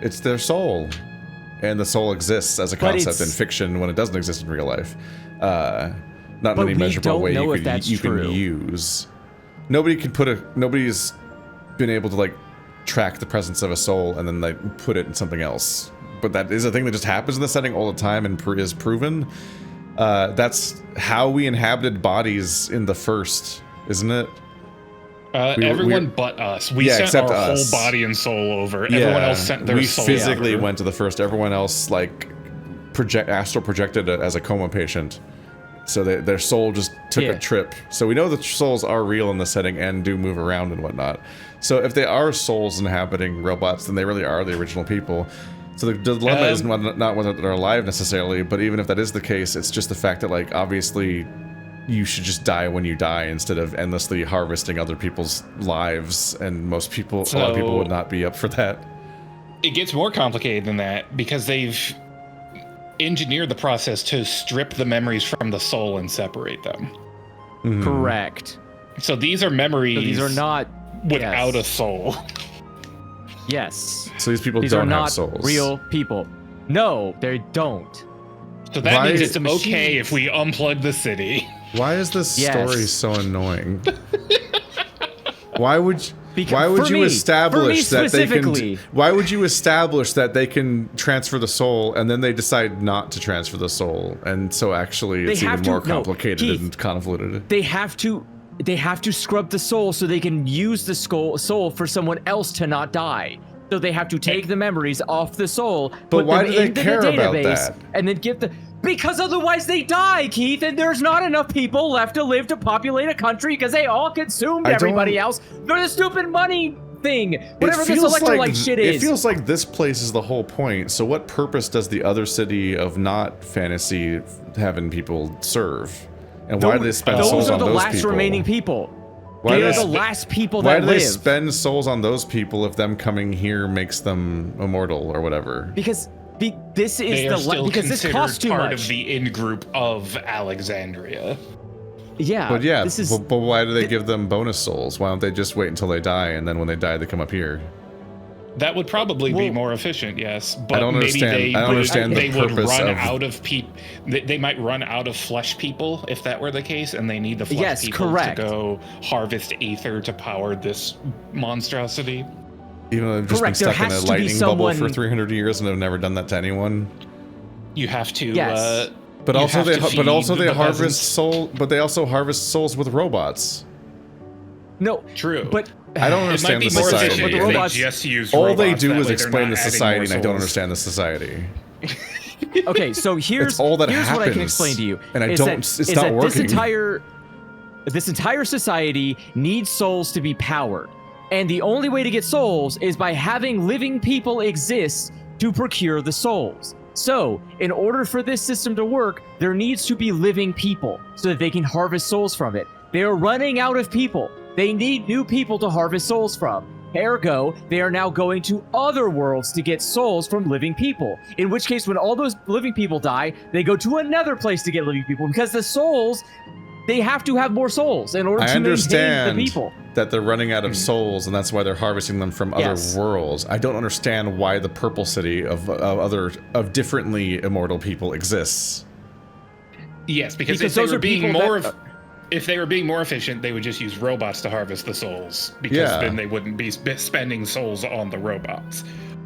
it's their soul. And the soul exists as a concept in fiction when it doesn't exist in real life. Not in any measurable way you can use. Nobody's been able to like track the presence of a soul and then like put it in something else. But that is a thing that just happens in the setting all the time and is proven. That's how we inhabited bodies in the first, isn't it? Everyone but us. We sent our whole body and soul over. Everyone else sent their soul. We physically went to the first. Everyone else like astral projected as a coma patient. So their soul just took a trip. So we know that souls are real in the setting and do move around and whatnot. So if they are souls inhabiting robots, then they really are the original people. So the dilemma is not whether they're alive necessarily, but even if that is the case, it's just the fact that, like, obviously you should just die when you die instead of endlessly harvesting other people's lives, and a lot of people would not be up for that. It gets more complicated than that, because they've engineered the process to strip the memories from the soul and separate them. Mm. Correct. So these are memories. So these are not without a soul. Yes. So these people these don't are not have souls. Real people. No, they don't. So that means it's okay if we unplug the city. Why is this story so annoying? Why would you establish that they can? Why would you establish that they can transfer the soul, and then they decide not to transfer the soul, and so actually it's even more complicated and convoluted? They have to scrub the soul so they can use the soul for someone else to not die. So they have to take the memories off the soul, but put why them do they into care the about database, that? and then give the. Because otherwise they die, Keith, and there's not enough people left to live to populate a country because they all consumed everybody else for the stupid money thing. Whatever this electrolyte shit is. It feels like this place is the whole point. So what purpose does the other city of not fantasy having people serve? And why do they spend souls on those people? Those are the last remaining people. They are the last people that live. Why do they spend souls on those people if them coming here makes them immortal or whatever? Because this is because this costs too much. Part of the in-group of Alexandria. Yeah, but yeah, but why do they give them bonus souls? Why don't they just wait until they die, and then when they die, they come up here? That would probably be more efficient, yes. But I don't understand. I don't understand the purpose would run of out of people. They might run out of flesh people if that were the case, and they need the flesh people to go harvest aether to power this monstrosity. Even though they've just been stuck in a lightning bubble for 300 years and have never done that to anyone. You have to. But also they harvest soul. But they also harvest souls with robots. No, true. But I don't understand the society. But the robots just use all robots, they do is way explain the they're not society, adding and I don't more understand the society. Okay, so here's all that here's happens, what I can explain to you. And it's not working. This entire society needs souls to be powered. And the only way to get souls is by having living people exist to procure the souls. So, in order for this system to work, there needs to be living people so that they can harvest souls from it. They are running out of people. They need new people to harvest souls from. Ergo, they are now going to other worlds to get souls from living people. In which case, when all those living people die, they go to another place to get living people because the souls, they have to have more souls in order to maintain the people. That they're running out of souls, and that's why they're harvesting them from other worlds. I don't understand why the Purple City of differently immortal people exists. Yes, because if they were being if they were being more efficient, they would just use robots to harvest the souls, because then they wouldn't be spending souls on the robots.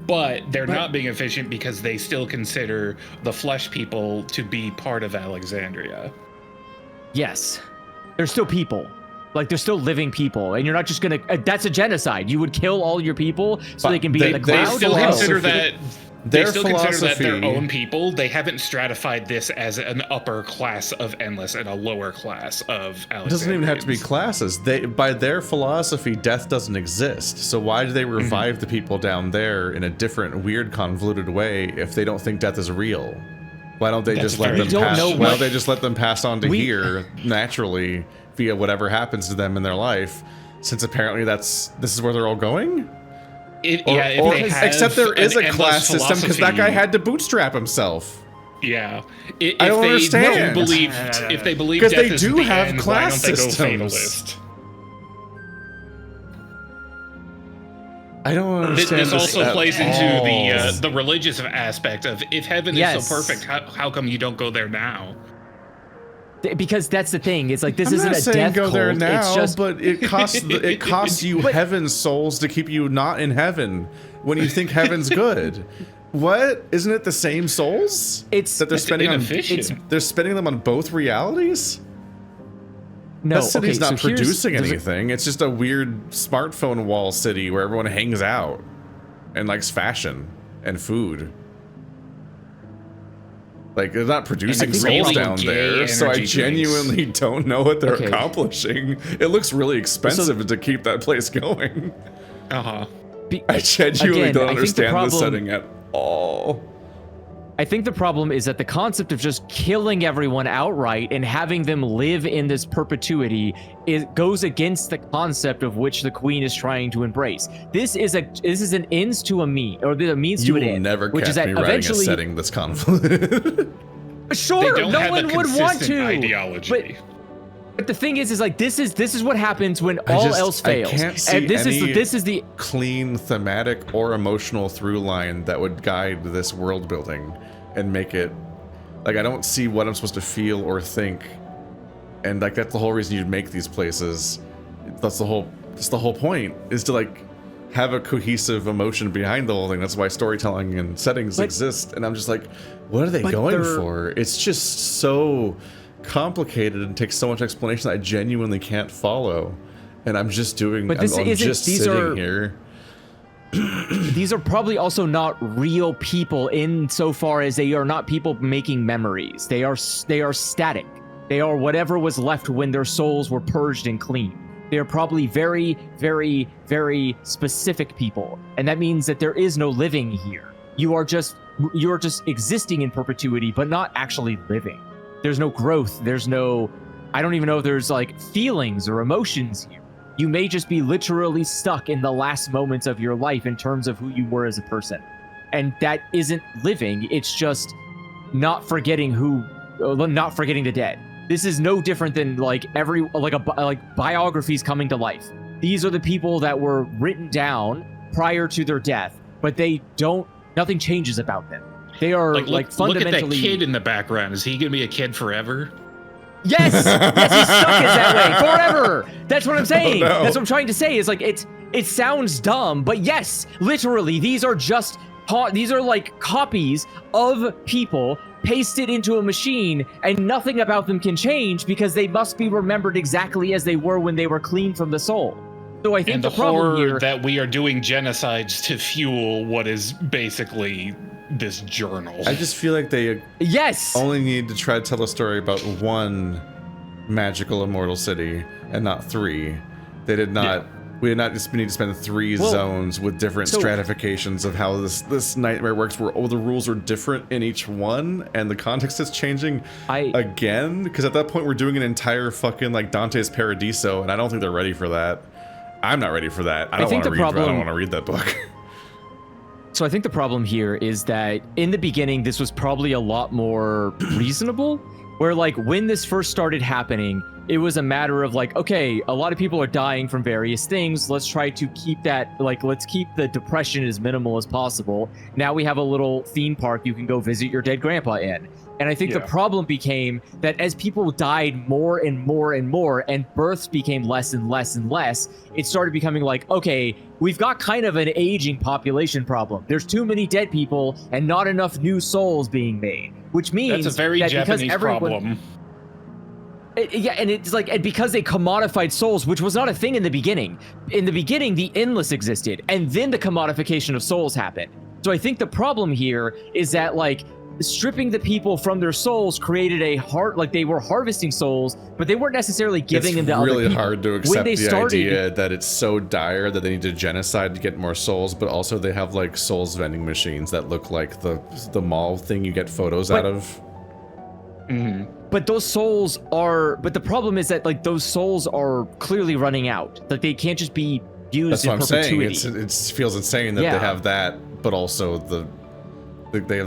But they're not being efficient because they still consider the flesh people to be part of Alexandria. Yes, they're still people. Like, they're still living people, and you're not just gonna. That's a genocide. You would kill all your people so they can be in the cloud. They still consider that. They still consider that their philosophy- own people. They haven't stratified this as an upper class of Endless and a lower class of Alexandria. It doesn't even have to be classes. By their philosophy, death doesn't exist. So why do they revive the people down there in a different, weird, convoluted way if they don't think death is real? Why don't they just let them pass? Why don't they just let them pass on to here naturally via whatever happens to them in their life? Since apparently this is where they're all going. Except there is a class system because that guy had to bootstrap himself. Yeah, I don't understand. If they believe because death they is do the have end, class why don't they systems. go fatalist? I don't understand. This also plays into the religious aspect of, if heaven is so perfect, how come you don't go there now? Because that's the thing. It's like, this isn't a death cult. Go there now, it's just... but it costs you heaven's souls to keep you not in heaven when you think heaven's good. What? Isn't it the same souls? That they're spending on. They're spending them on both realities. No, that city's not producing anything. It's just a weird smartphone wall city where everyone hangs out and likes fashion and food. Like, they're not producing souls down there, so I genuinely don't know what they're accomplishing. It looks really expensive to keep that place going. Uh-huh. I genuinely don't understand the setting at Oh. I think the problem is that the concept of just killing everyone outright and having them live in this perpetuity goes against the concept of which the queen is trying to embrace. This is an ends to a means, or the means to an end. You will never which catch is that me writing eventually a setting that's convoluted. Sure, no one would want to. Ideology. But the thing is like this is what happens when all else fails. I can't see and this is the clean thematic or emotional through line that would guide this world building and make it like I don't see what I'm supposed to feel or think. And like that's the whole reason you'd make these places. That's the whole point, is to like have a cohesive emotion behind the whole thing. That's why storytelling and settings exist. And I'm just like, what are they going for? It's just so complicated and takes so much explanation that I genuinely can't follow. And I'm just doing, but this I'm just sitting here. These are probably also not real people insofar as they are not people making memories. They are static. They are whatever was left when their souls were purged and cleaned. They are probably very, very, very specific people. And that means that there is no living here. You are just existing in perpetuity, but not actually living. There's no growth. There's no, I don't even know if there's like feelings or emotions here. You may just be literally stuck in the last moments of your life in terms of who you were as a person. And that isn't living. It's just not forgetting the dead. This is no different than like biographies coming to life. These are the people that were written down prior to their death, but nothing changes about them. They are fundamentally. Look at that kid in the background. Is he gonna be a kid forever? Yes, he's stuck as that way forever. That's what I'm saying. Oh, no. That's what I'm trying to say. Is like it sounds dumb, but yes, literally, these are like copies of people pasted into a machine, and nothing about them can change because they must be remembered exactly as they were when they were clean from the soul. So I think the problem horror here that we are doing genocides to fuel what is basically this journal. I just feel like they only need to try to tell a story about one magical immortal city and not three. They did not. Yeah. We did not just need to spend 3 zones with different stratifications of how this nightmare works, where the rules are different in each one and the context is changing again. Because at that point we're doing an entire fucking like Dante's Paradiso, and I don't think they're ready for that. I'm not ready for that. I don't want to read that book. So I think the problem here is that in the beginning, this was probably a lot more reasonable, where like when this first started happening, it was a matter of like, okay, a lot of people are dying from various things. Let's try to keep that, let's keep the depression as minimal as possible. Now we have a little theme park you can go visit your dead grandpa in. And I think the problem became that as people died more and more and more, and births became less and less and less, it started becoming like, okay, we've got kind of an aging population problem. There's too many dead people and not enough new souls being made, which means that's a very Japanese problem. And it's like, and because they commodified souls, which was not a thing in the beginning. In the beginning, the endless existed, and then the commodification of souls happened. So I think the problem here is that like stripping the people from their souls created they were harvesting souls, but they weren't necessarily giving them to other people. It's really hard to accept the idea that it's so dire that they need to genocide to get more souls, but also they have like souls vending machines that look like the mall thing you get photos out of. Mm-hmm. But those souls but the problem is that like those souls are clearly running out. Like they can't just be used in perpetuity. That's what I'm saying. It feels insane that they have that, but also they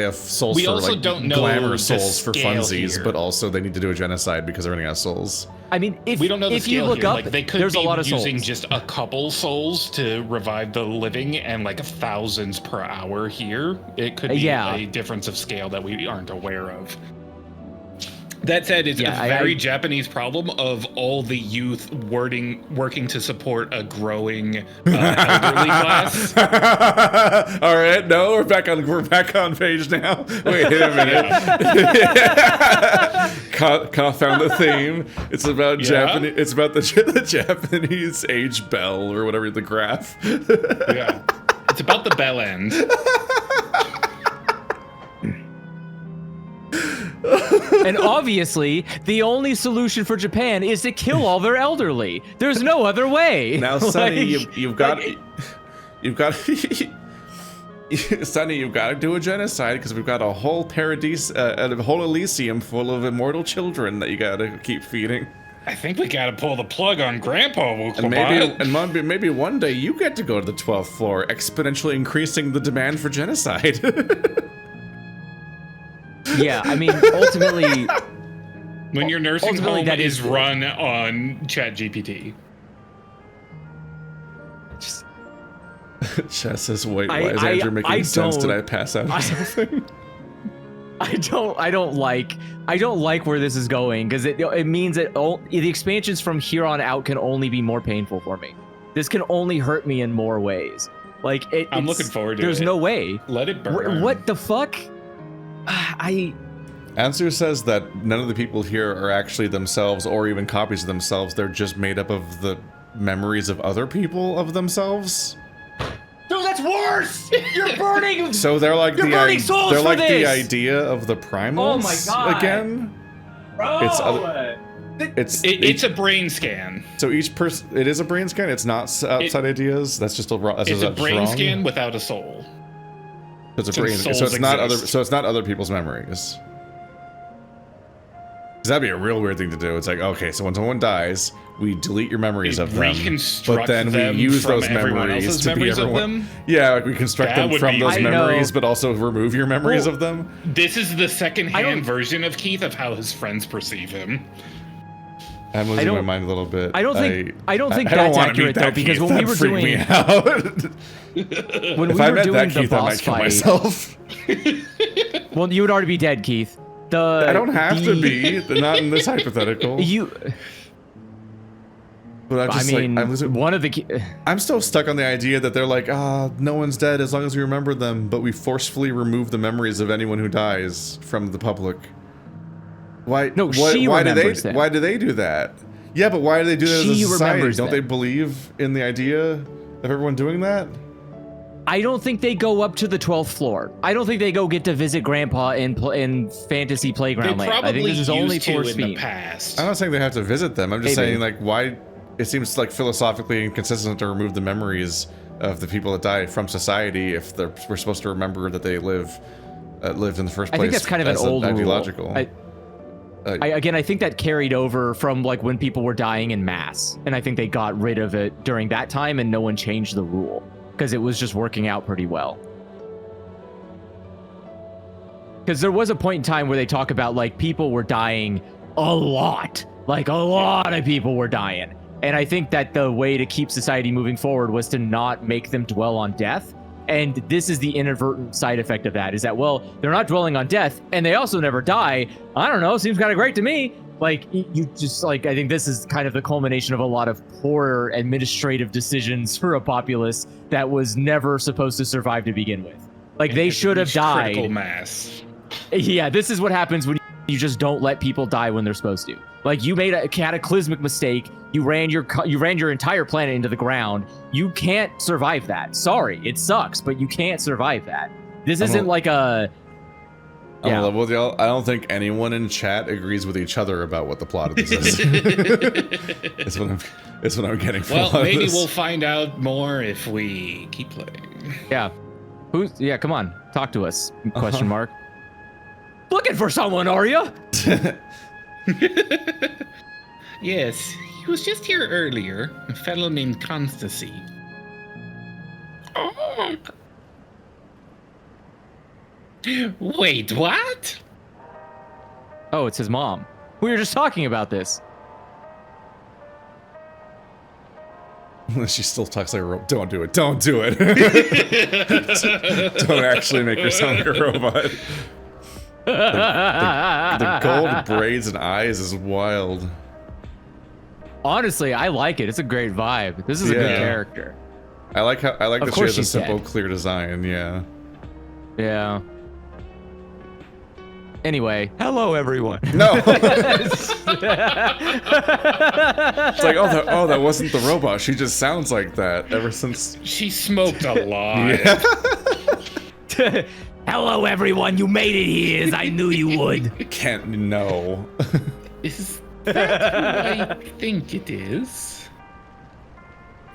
have souls we for also like don't know glamour souls for funsies, here. But also they need to do a genocide because they're running out of souls. I mean, we don't know the scale you look here. up, like, they could there's be a lot of using souls. just a couple souls to revive the living and like thousands per hour here. It could be a difference of scale that we aren't aware of. That said, it's a very Japanese problem of all the youth working to support a growing elderly class. All right, no, we're back on page now. Wait a minute. Ka found the theme. It's about Japanese. It's about the Japanese age bell or whatever, the graph. Yeah, it's about the bell end. And obviously, the only solution for Japan is to kill all their elderly. There's no other way. Now, Sonny, you've got Sonny, you've got to do a genocide because we've got a whole paradise, a whole Elysium full of immortal children that you got to keep feeding. I think we got to pull the plug on Grandpa. And maybe one day you get to go to the 12th floor, exponentially increasing the demand for genocide. Yeah, I mean, ultimately, when your nursing home that is run on ChatGPT. Chess says, wait, why is Andrew making sense? Did I pass out or something? I don't like where this is going, because it means that the expansions from here on out can only be more painful for me. This can only hurt me in more ways. Like I'm looking forward to it. There's no way. Let it burn. What the fuck? Answer says that none of the people here are actually themselves or even copies of themselves. They're just made up of the memories of other people of themselves. No, that's worse. You're burning. So they're like the idea of the primals. Oh my god! Again, bro. It's a brain scan. So each person, it is a brain scan. It's not outside ideas. That's just it's a brain scan without a soul. It's a brain. So it's not other. So it's not other people's memories. Because that'd be a real weird thing to do. It's like, okay, so when someone dies, we delete your memories of them, but then we use those memories to be everyone. Yeah, like we construct them from those memories, but also remove your memories of them. This is the second-hand version of Keith of how his friends perceive him. I'm losing my mind a little bit. I don't think that's accurate though, because when we were doing when we were doing the boss fight, myself. Well, you would already be dead, Keith. I don't have to be. Not in this hypothetical. But I'm still stuck on the idea that they're like, no one's dead as long as we remember them, but we forcefully remove the memories of anyone who dies from the public. Why? No, why do they do that? Yeah, but why do they do that as a society? Don't they believe in the idea of everyone doing that? I don't think they go up to the 12th floor. I don't think they go get to visit Grandpa in Fantasy Playground Land. I think this is only for Speed. I'm not saying they have to visit them. I'm just saying, like, why? It seems like philosophically inconsistent to remove the memories of the people that died from society if we're supposed to remember that they lived in the first place. I think that's kind of an old ideological. Rule. I think that carried over from like when people were dying in mass, and I think they got rid of it during that time, and no one changed the rule because it was just working out pretty well. Because there was a point in time where they talk about like people were dying a lot, like a lot of people were dying. And I think that the way to keep society moving forward was to not make them dwell on death. And this is the inadvertent side effect of that, is that, well, they're not dwelling on death and they also never die. I don't know, seems kind of great to me. Like, you just, like, I think this is kind of the culmination of a lot of poor administrative decisions for a populace that was never supposed to survive to begin with. Like, they should have died. Critical mass. Yeah, this is what happens when you just don't let people die when they're supposed to. Like, you made a cataclysmic mistake. You ran your entire planet into the ground. You can't survive that. Sorry, it sucks, but you can't survive that. This isn't like a... I'm in love with y'all. I don't think anyone in chat agrees with each other about what the plot of this is. It's what I'm getting from Well, maybe we'll find out more if we keep playing. Yeah. Come on. Talk to us. Question mark. Looking for someone, are you? Yes, he was just here earlier. A fellow named Constancy. Oh. Wait, what? Oh, it's his mom. We were just talking about this. She still talks like a robot. Don't do it. Don't do it. Don't actually make her sound like a robot. The gold braids and eyes is wild. Honestly, I like it. It's a great vibe. This is a good character. I like that she has a simple, clear design. Yeah. Yeah. Anyway, hello everyone. No. It's like, that wasn't the robot. She just sounds like that ever since. She smoked a lot. Yeah. Hello everyone, you made it here, as I knew you would. No. Is that who I think it is?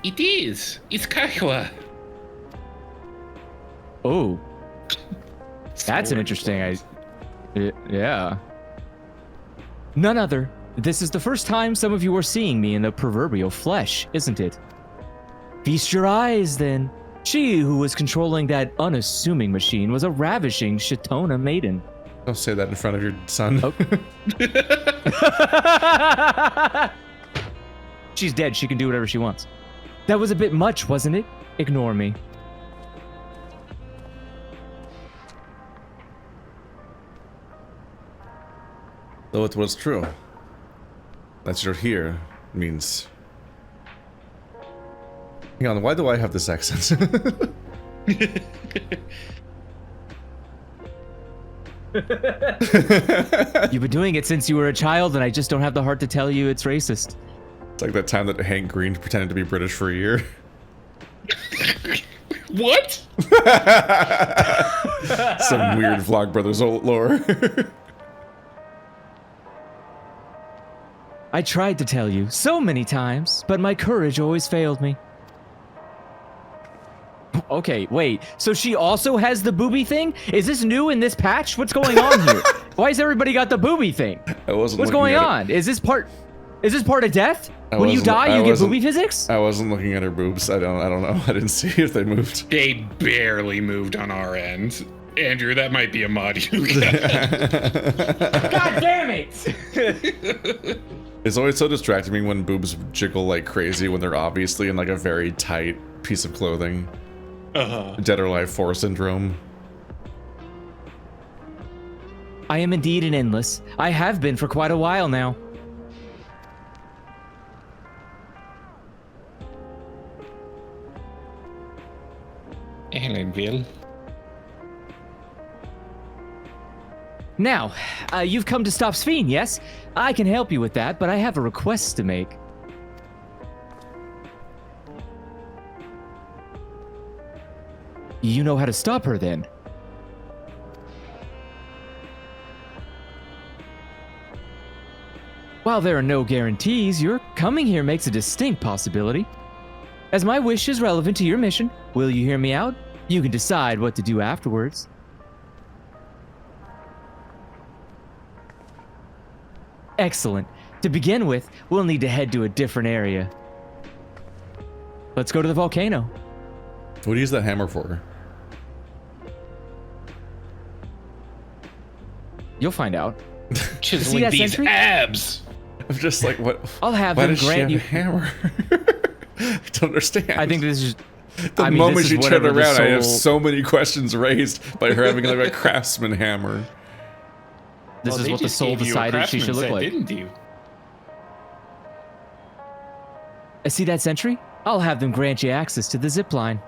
It is. It's Kaihua. Oh. That's an interesting yeah. None other. This is the first time some of you are seeing me in the proverbial flesh, isn't it? Feast your eyes, then. She who was controlling that unassuming machine was a ravishing Shitona maiden. Don't say that in front of your son. Oh. She's dead. She can do whatever she wants. That was a bit much, wasn't it? Ignore me. Though it was true. That you're here means... Hang on, why do I have this accent? You've been doing it since you were a child, and I just don't have the heart to tell you it's racist. It's like that time that Hank Green pretended to be British for a year. What? Some weird Vlogbrothers lore. I tried to tell you so many times, but my courage always failed me. Okay, wait. So she also has the booby thing? Is this new in this patch? What's going on here? Why has everybody got the booby thing? What's going on? Is this part of death? When you die, you get booby physics? I wasn't looking at her boobs. I don't know. I didn't see if they moved. They barely moved on our end. Andrew, that might be a mod you got. God damn it! It's always so distracting me when boobs jiggle like crazy when they're obviously in like a very tight piece of clothing. Dead or Alive 4 syndrome. I am indeed an endless. I have been for quite a while now. Ellenville. Now, you've come to stop Sphene, yes? I can help you with that, but I have a request to make. You know how to stop her, then? While there are no guarantees, your coming here makes a distinct possibility. As my wish is relevant to your mission, will you hear me out? You can decide what to do afterwards. Excellent. To begin with, we'll need to head to a different area. Let's go to the volcano. What do you use that hammer for? You'll find out. Chiseling these sentry? Abs. I'm just like, what? I'll have why them does she grant have you a hammer. I don't understand. I think this is. The moment she turned around, I have so many questions raised by her having like a craftsman hammer. This is what the soul decided she should look like. Didn't you? See that sentry? I'll have them grant you access to the zip line.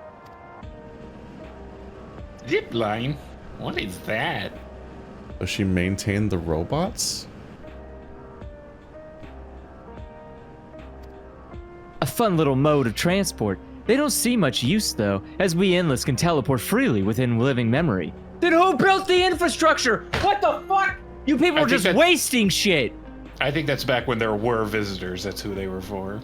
Zip line? What is that? Does she maintain the robots? A fun little mode of transport. They don't see much use, though, as we Endless can teleport freely within living memory. Then who built the infrastructure? What the fuck? You people are just wasting shit. I think that's back when there were visitors. That's who they were for.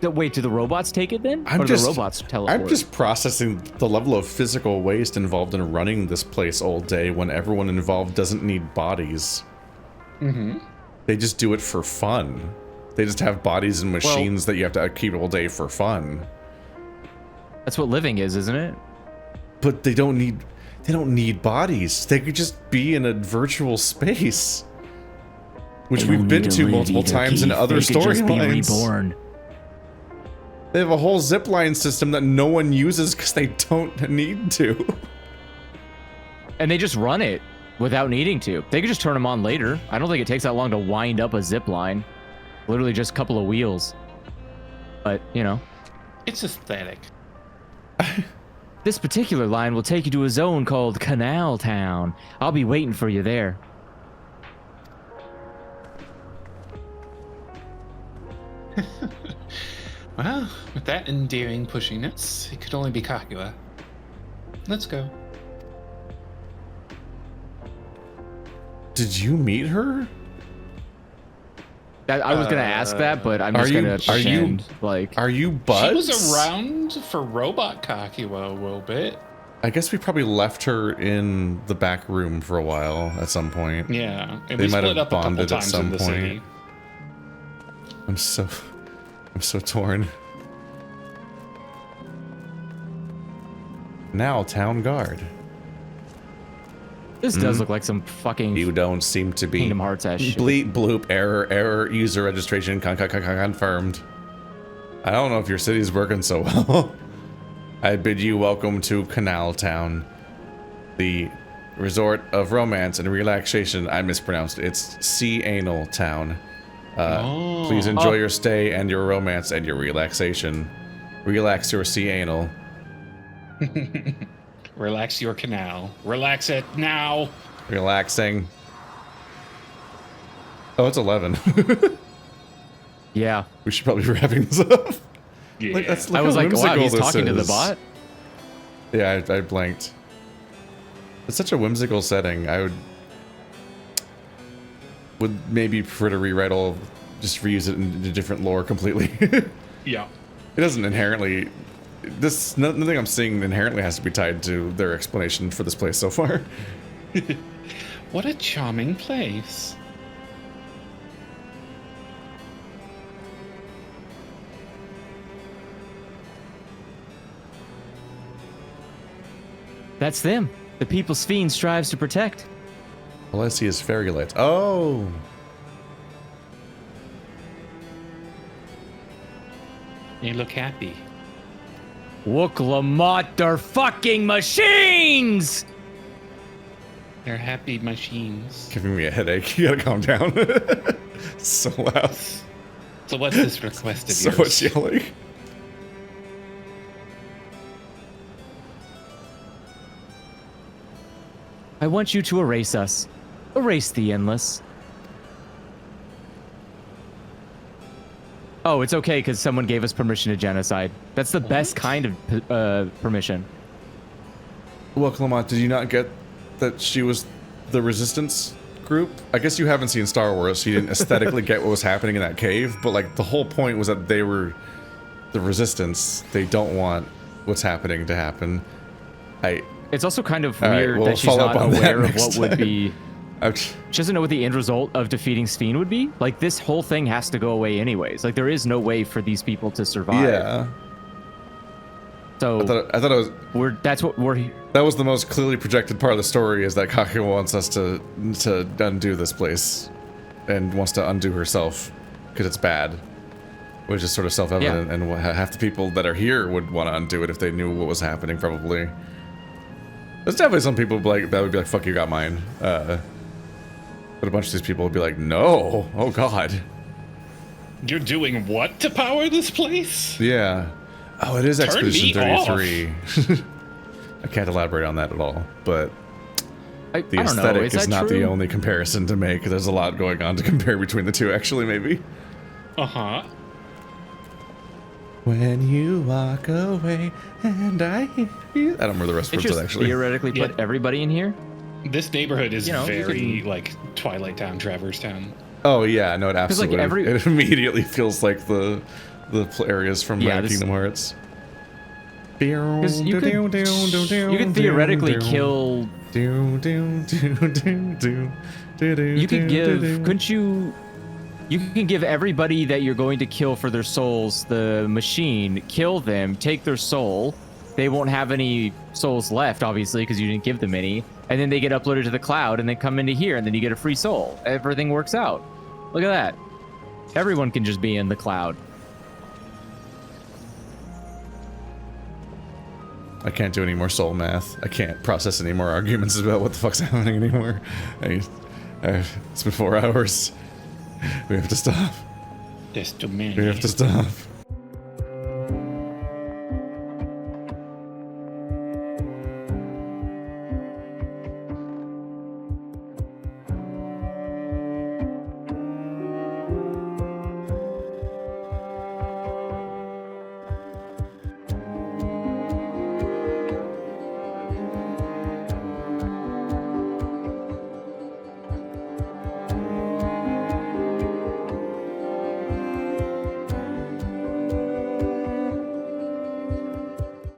Wait, do the robots take it then? Or do the robots teleport? I'm just processing the level of physical waste involved in running this place all day when everyone involved doesn't need bodies. Mm-hmm. They just do it for fun. They just have bodies and machines that you have to keep all day for fun. That's what living is, isn't it? But they don't need bodies. They could just be in a virtual space. Which we've been to multiple times in other storylines. They have a whole zipline system that no one uses because they don't need to. And they just run it without needing to. They could just turn them on later. I don't think it takes that long to wind up a zipline. Literally just a couple of wheels. But, you know. It's aesthetic. This particular line will take you to a zone called Canal Town. I'll be waiting for you there. Well, with that endearing pushiness, it could only be Kakua. Let's go. Did you meet her? I was gonna ask that, but I'm just gonna pretend like. Are you Buds? She was around for Robot Kakua a little bit. I guess we probably left her in the back room for a while at some point. Yeah, and they we might split have up a couple bonded at times some in the point. city. I'm so torn. Now town guard. This does look like some fucking. You don't seem to be. Kingdom Hearts ass shit. Bleep bloop error user registration confirmed. I don't know if your city's working so well. I bid you welcome to Canal Town, the resort of romance and relaxation. I mispronounced it. It's Sea Anal Town. Please enjoy your stay and your romance and your relaxation. Relax your sea anal. Relax your canal. Relax it now. Relaxing. Oh, it's 11. Yeah. We should probably be wrapping this up. Yeah. Look I was how like, wow, whimsical he's this talking to the is. bot? Yeah, I blanked. It's such a whimsical setting. I would maybe prefer to rewrite all, just reuse it into different lore completely. Yeah. It doesn't inherently, nothing I'm seeing inherently has to be tied to their explanation for this place so far. What a charming place. That's them. The people's fiend strives to protect. All I see is fairy lights. Oh! You look happy. Wooklamot, they're fucking machines! They're happy machines. Giving me a headache. You gotta calm down. So loud. So what's this request of So yours? much yelling. I want you to erase us. Erase the endless. Oh, it's okay because someone gave us permission to genocide. That's the best kind of permission. Well, Clement, did you not get that she was the resistance group? I guess you haven't seen Star Wars, so you didn't aesthetically get what was happening in that cave, but like the whole point was that they were the resistance. They don't want what's happening to happen. It's also kind of All right, weird we'll that she's follow up not on that aware of next what would time. be. She doesn't know what the end result of defeating Sphene would be. Like, this whole thing has to go away anyways. Like, there is no way for these people to survive. Yeah. So I thought it was. That's what we're. That was the most clearly projected part of the story, is that Kakua wants us to undo this place, and wants to undo herself because it's bad, which is sort of self-evident. Yeah. And half the people that are here would want to undo it if they knew what was happening. Probably. There's definitely some people like that would be like, "Fuck, you got mine." But a bunch of these people would be like, "No, oh god." You're doing what to power this place? Yeah. Oh, it is Turn Expedition me 33. I can't elaborate on that at all, but the I don't know, aesthetic is is that not true? the only comparison to make. There's a lot going on to compare between the two, actually, maybe. Uh-huh. When you walk away and I hear you. I don't remember the rest It of just it, actually. theoretically put everybody in here. This neighborhood is You know, you very, can- like, Twilight Town, Traverse Town. Oh, yeah, no, it absolutely. every- It immediately feels like the areas from Kingdom Hearts. Because you could theoretically kill. You could give. Couldn't you? You can give everybody that you're going to kill for their souls the machine. Kill them, take their soul. They won't have any souls left, obviously, because you didn't give them any. And then they get uploaded to the cloud, and they come into here, and then you get a free soul. Everything works out. Look at that. Everyone can just be in the cloud. I can't do any more soul math. I can't process any more arguments about what the fuck's happening anymore. It's been 4 hours. We have to stop. There's too many. We have to stop.